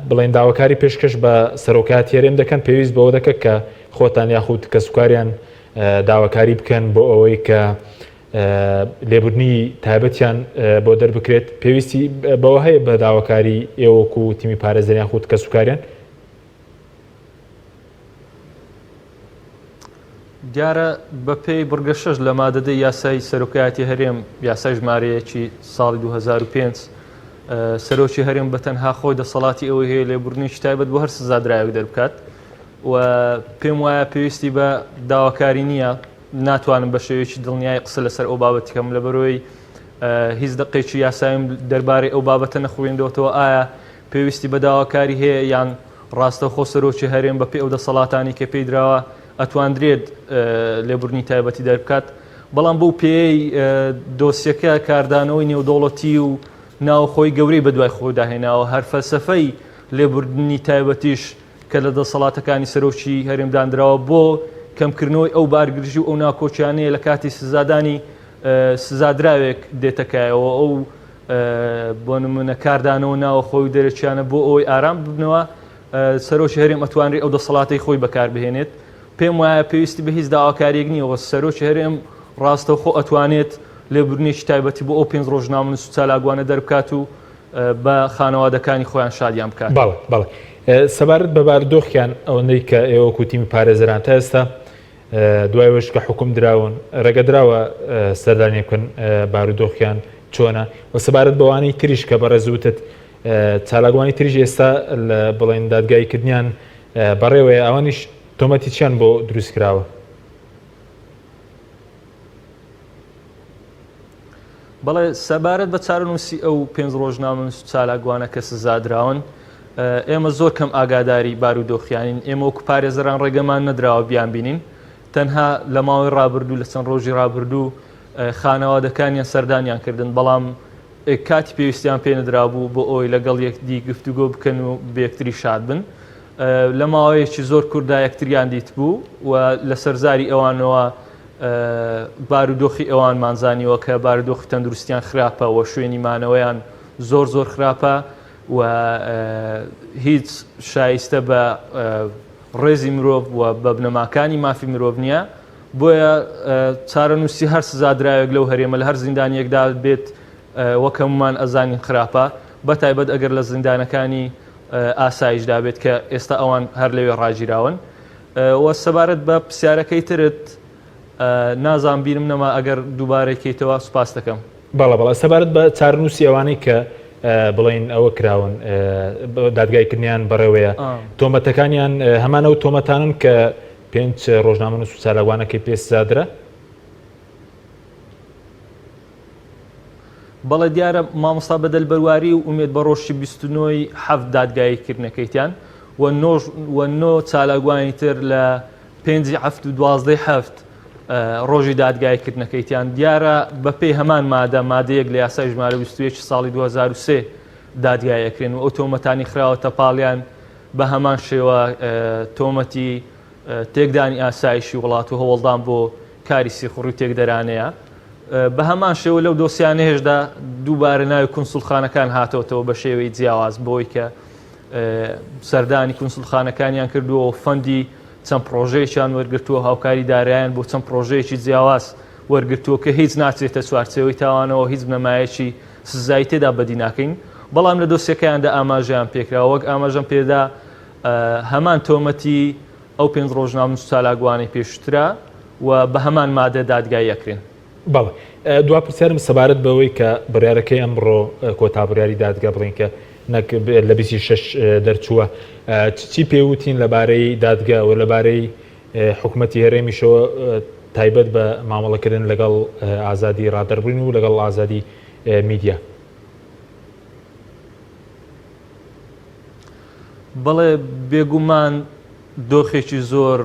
بڵێن داواکاری پێشکەش بە سەرۆکایەتی هەرێم دەکەن پێویست بەوە دەکەن کە خۆتان یاخود کە سوکاریان داواکاری بکەن بۆ ئەوەی کە لێبوردنی تایبەتیان بۆ دەربکرێت پێویستی بەوە هەیە بە داواکاری ئێوەکو تیمی پارێزەریان خود کە سوکاریان دیارە بە پێی بڕگە شەش لە مادەدەی یاسای سەرۆکایەتی هەرێم یاسای ژمارەیەکی ساڵی 2005 سەرۆکی هەرێم بە تەنها خۆی دەسەڵاتی ئەوەی هەیە لێبوردنیی تایبەت بۆ هەر سزادرایەک دەربکات و پێم وایە پێویستی بە داواکاری نییە ناتوانم بە شێوەیەکی دڵنیای قسە لەسەر ئەو بابەتەکەم لە بەرۆی هیچ دقێکی یاسایم دەربارەی ئەو بابەتە نەخوێندەوەتەوە ئایا پێویستی بە داواکاری هەیە یان ڕاستەوخۆ سەرۆکی هەرێم بە پێ ئەو دەسەڵاتانی کە پێی درراوە ئەتواندرێت لێبوردنی تایبەتی دەربکات بەڵام بەو پێی دۆسیەکە کاردانەوەی نێودەوڵەتی و ناوخۆی گەورەی بەدوای خۆداهێناوە هەر فەلسەفەی لێبوردنی تایبەتیش کە لە دەسەڵاتەکانی سەرۆکی هەرێمدانراوە بۆ کەمکردنەوەی ئەو بارگرژی و ئەو ناکۆچیانەیە لە کاتی سزادانی سزادراوێک دێتەکایەوە ئەو بۆ نمونە کاردانەوە ناوەخۆی دەرەچیانە بۆ ئەوەی ئارام ببنەوە سەرۆکی هەرێم ئەتوانێت ئەو دەسەڵاتی خۆی بەکاربهێنێت پێم وایە پێویستی بە هیچ داواکاریەک نییەوە سەرۆکی هەرێم ڕاستەوخۆ ئەتوانێت لێبوردنێکی تایبەتی بۆ ئەو 5 ڕۆژنامە نووس و چالاکوانە دەربکات و بە خانەوادەکانی خۆیان شادیان بکات. بەڵێ سەبارەت بە بارودۆخیان ئەوەندەی کە ئێوە کوتیمی پارێزەران تا ئێستا دوایەوەش کە حکوم دراون ڕێگەدراوە سەردانی بکەن بارودۆخیان چۆنە و سەبارەت بەوانەی تریش کە بەڕێزوتت چالاکوانی تریش ئێستا لە بڵێن دادگایکردنیان بەڕێوەیە ئەوانیش تۆمەتی چیان بۆ دروست کراوە؟ بەڵێ سەبارەت بە چارەنووسی ئەو 5 ڕۆژنامە نووس و چالاکوانە کە سزادراون ئێمە زۆر کەم ئاگاداری بارودۆخیانین ئێمە وەکو پارێزەران ڕێگەمان نەدراوە بیان بینین تەنها لە ماوەی ڕابردوو لە چەند ڕۆژی ڕابردوو خانەوادەکانیان سەردانیان کردن بەڵام کاتی پێویستیان پێ نەدرابوو بۆ ئەوی لەگەڵ یەکدی گفتوگۆ بکەن و بەیەکتری شاد بن لە ماوەیەکی زۆر کووردا یەکتریان دیت بوو و لە سەرزاری ئەوانەوە بارودۆخی ئەوان مانزانیەوە کە بارودۆخی تەندروستیان خراپە و شوێنی مانەوەیان زۆر خراپە و هیچ شایستە بە ڕێزی مرۆڤ و بە بنەماکانی مافی مرۆڤ نییە بۆیە چارەنووسی هەر سزادرایەک لەو هەرێمە لە هەر زیندانیەکدا بێت وەکەممان ئەزانین خراپە بەتایبەت ئەگەر لە زیندانەکانی ئاسایشدا بێت کە ئێستا ئەوان هەر لەوێ ڕاگیراون وە سەبارەت بە پرسیارەکەی ترت نازان بیرم نەما ئەگەر دووبارەکەیتەوە سوپاس دەکەم. بەڵە سەبارەت بە چارنووسی ئەوانەی کە بڵین ئەوە کراون دادگایکردنیان بەڕێوەیە تۆمەتەکانیان هەمان ئەو تۆمەتانن کە 5 ڕۆژنامە نووس و چالاکوانەکەی پێشزادرە. بەڵێ دیارە مامۆستا بەدەل بەرواری و ئومێد بە ڕۆژی 29 هەفت دادگایکردنەکەیتیان و 9 چالاگوانی تر لە 5 هەفت و 12 هەفت ڕۆژی دادگایکردنەکەیتیان دیارە بەپێی هەمان مادەیەک لە یاسای ژمارە 21 ساڵی 2023 دادگایەکرێن و ئەو تۆمەتانی خراوەتە پاڵیان بە هەمان شێوە تۆمەتی تێکدانی ئاسایشی وڵات و هەوڵدان بۆ کاری سیخوڕی تێکدەرانەیە. بە هەمان شێوە لەو دۆسیانە هێشدا دووبارە ناوی کونسوڵخانەکان هاتەوەتەوە بە شێوەی جیاواز بۆی کە سەردانی کونسوڵخانەکانیان کردووە و فەندی چەند پرۆژەیەکیان وەرگرتووە هاوکاری دارایان بۆ چەند پرۆژەیەکی جیاواز وەرگرتووە کە هیچ ناچێتە چوارچێوەی تاوانەوە هیچ بنەمایەکی سزایی تێدا بەدی ناکەین. بەڵام لە دۆسیەکەیاندا ئاماژیان پێکراوە وەک ئاماژەم پێدا هەمان تۆمەتی ئەو 5 ڕۆژنامە نووس چالاکوانەی پێشترا و بە هەمان مادە دادگای یەکرێن. بەڵێ دوا پرسیارم سەبارەت بەوەی کە بڕیارەکەی ئەمڕۆ کۆتابڕیاری دادگا بڵین کە لە 26 دەرچووە چی پێوتین لەبارەی دادگا و لەبارەی حکوومەتی هەرێمیشەوە تایبەت بە مامەڵەکردن لەگەڵ ئازادی ڕادەربڕین و لەگەڵ ئازادی میدیا؟ بەڵێ بێگومان دۆخێکی زۆر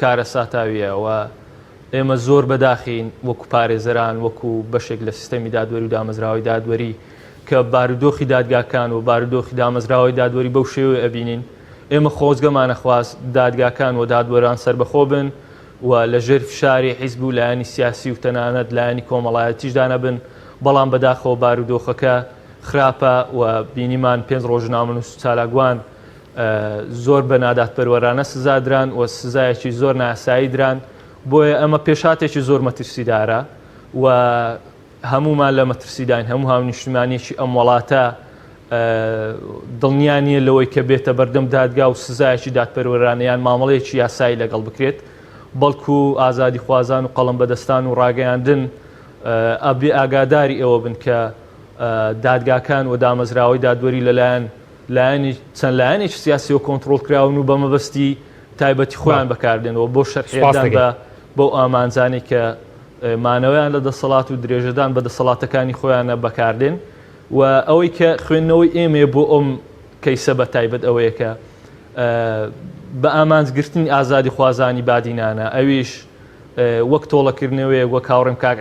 کارە ساتاویە و ئێمە زۆر بەداخین وەکو پارێزەران وەکو بەشێک لە سیستەمی دادوەری و دامەزراوەی دادوەری کە بارودۆخی دادگاکان و بارودۆخی دامەزراوەی دادوەری بەو شێوەیە ئەبینین. ئێمە خۆزگەمانە خواست دادگاکان و دادوەران سربەخۆ بن و لە ژێر فشاری حیزب و لایەنی سیاسی و تەنانەت لایەنی کۆمەڵایەتیشدا نەبن. بەڵام بەداخەوە بارودۆخەکە خراپە و بینیمان 5 ڕۆژنامە نووس چالاکوان زۆر بە ناداتپەروەرانە سزادران و سزایەکی زۆر ناسایی دران. بۆیە ئەمە پێشاتێکی زۆر مەترسیدارە و هەمومان لە مەترسیدان هەموو هاونیشتمانیەکی ئەم وڵاتە دڵنیانیە لەوەی کە بێتە بەردەم دادگا و سزایەکی دادپەروەرانەیان مامەڵەیەکی یاسایی لەگەڵ بکرێت بەڵکو ئازادی خوازان و قەڵەم بەدەستان و ڕاگەیاندن ئەبێ ئاگاداری ئەوە بن کە دادگاکان و دامەزراوەی دادوەری لەلایەنی چەند لایەنێکی سیاسی و کۆنتڕۆڵ کراون و بە مەبەستی تایبەتی خۆیان بەکاردێنەوە بۆ شەرحێدان بۆ ئامانجانی کە مانەوەیان لە دەسەڵات و درێژەدان بە دەسەڵاتەکانی خۆیانە بەکاردێن و ئەوەی کە خوێندنەوەی ئێمێ بۆ ئەم کەیسە بە تایبەت ئەوەیە کە بە ئامانجگرتنی ئازادی خوازانی بادینانە ئەویش وەک تۆڵەکردنەوەیەک وەک هاوڕێم کاک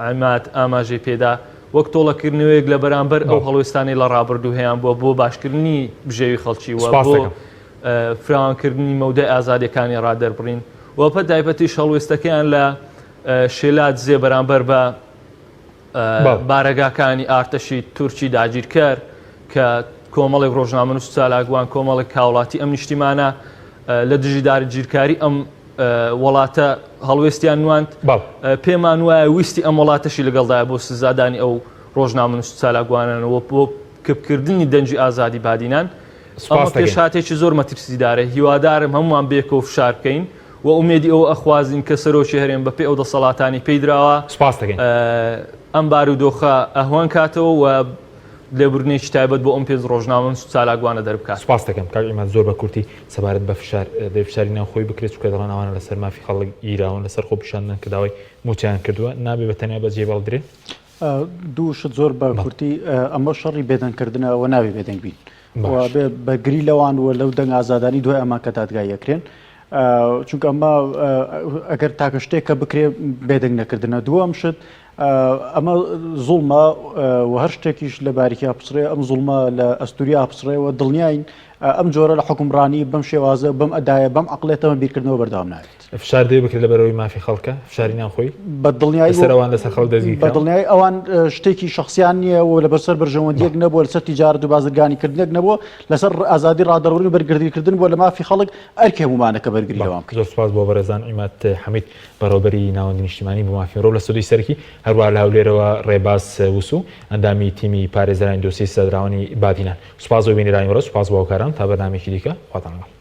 عیماد ئاماژەی پێدا وەک تۆڵەکردنەوەیەک لە بەرامبەر ئەو هەڵوێستانی لە ڕابردوو هەیەیان بۆ باشکردنی بژێوی خەڵکی و بۆ فراوانکردنی مەودای ئازادیەکانی ڕادەربڕین و پە تایبەتیش هەڵوێستەکەیان لە شێلات زێ بەرامبەر بە بارەگاکانی ئارتەشی تورکی داگیرکەر کە کۆمەڵێک ڕۆژنامە نووس چالاکوان کۆمەڵێک هاوڵاتی ئەم نیشتیمانە لە دژی دارگیرکاری ئەم وڵاتە هەڵوێستیان نواند پێمان وایە ویستی ئەم وڵاتەشی لەگەڵدایە بۆ سزادانی ئەو ڕۆژنامە نووس چالاکوانانەوە بۆ کەپکردنی دەنجی ئازادی بادینان. ئەمە پێشاتێکی زۆر مەترسیدارە هیوادارم هەمومان بێکەوە فشار بکەین و ئومێدی ئەو ئەخوازین کە سەرۆکی هەرێم بەپێ ئەو دەسەڵاتانی پێیدراوە ئەم بارودۆخە ئەهوان کاتەوە و لێبوردنێکی تایبەت بۆ ئەم 5 ڕۆژنامە نووس چالاکوانە دەربکات. سوپاس دەکەم کاک عیماد زۆر بە کورتی سەبارەت بە فشاری ناوخۆی بکرێت چونکە دەڵێن ئەوانە لەسەر مافی خەڵک گیراون لەسەر خۆ پیشاندان کە داوای موچیان کردووە نابێ بەتەنیا بەجێ بەڵدرێن. دووشت زۆر بە کورتی ئەمە شەڕی بێدەنگکردنەوە ناوێ بێدەنگ بین بەگری لەوان وە لەو دەنگ ئازادانی دوای ئەمان کە دادگای یەکرێن چونکە ئەمە ئەگەر تاکە شتێک کە بکرێ بێدەنگ نەکردنە دووەم شت ئەمە زوڵمە و هەر شتێکیش لە باریکی هەپسڕێ ئەم زوڵمە لە ئەستوریا هەپسڕێەوە دڵنیاین ئەم جۆرە لە حکومڕانی بەم شێوازە بەم ئەدایە بەم عقلێتەوە بیرکردنەوە بەردەوام ناوێت. فشار دێ بکرێت لە بەرەوەی مافی خەڵکە فشاری ناوخۆی بەدڵنیایەوان لەسەر خەڵک دەزی بەدڵنیای ئەوان شتێکی شخصیان نییە و لە بەسەر بەرژەوەندیەک نەبووە لەسەر تیجارەت و بازرگانیکردنێک نەبووە لەسەر ئازادی ڕادەربڕین و بەرگردیکردن بۆ لە مافی خەڵک ئەرکێ هەمومانەکە بەرگریەوەم کرد. زۆر سوپاس بۆ بەڕێزان عیماد حەمید بەڕێوەبەری ناوەندی نیشتیمانی بۆ مافی ڕۆ لە سودی سەرکی هەروە لە هەولێرەوە ڕێباز وسو ئەندامی تیمی پارێزەرانی دۆسی سەدراوانی بادینان. سوپاس بۆ بینیرانی وەرە سوپاس بۆ هاوکاران تا بەرنامێکی دیکە خواتان لەگەڵ.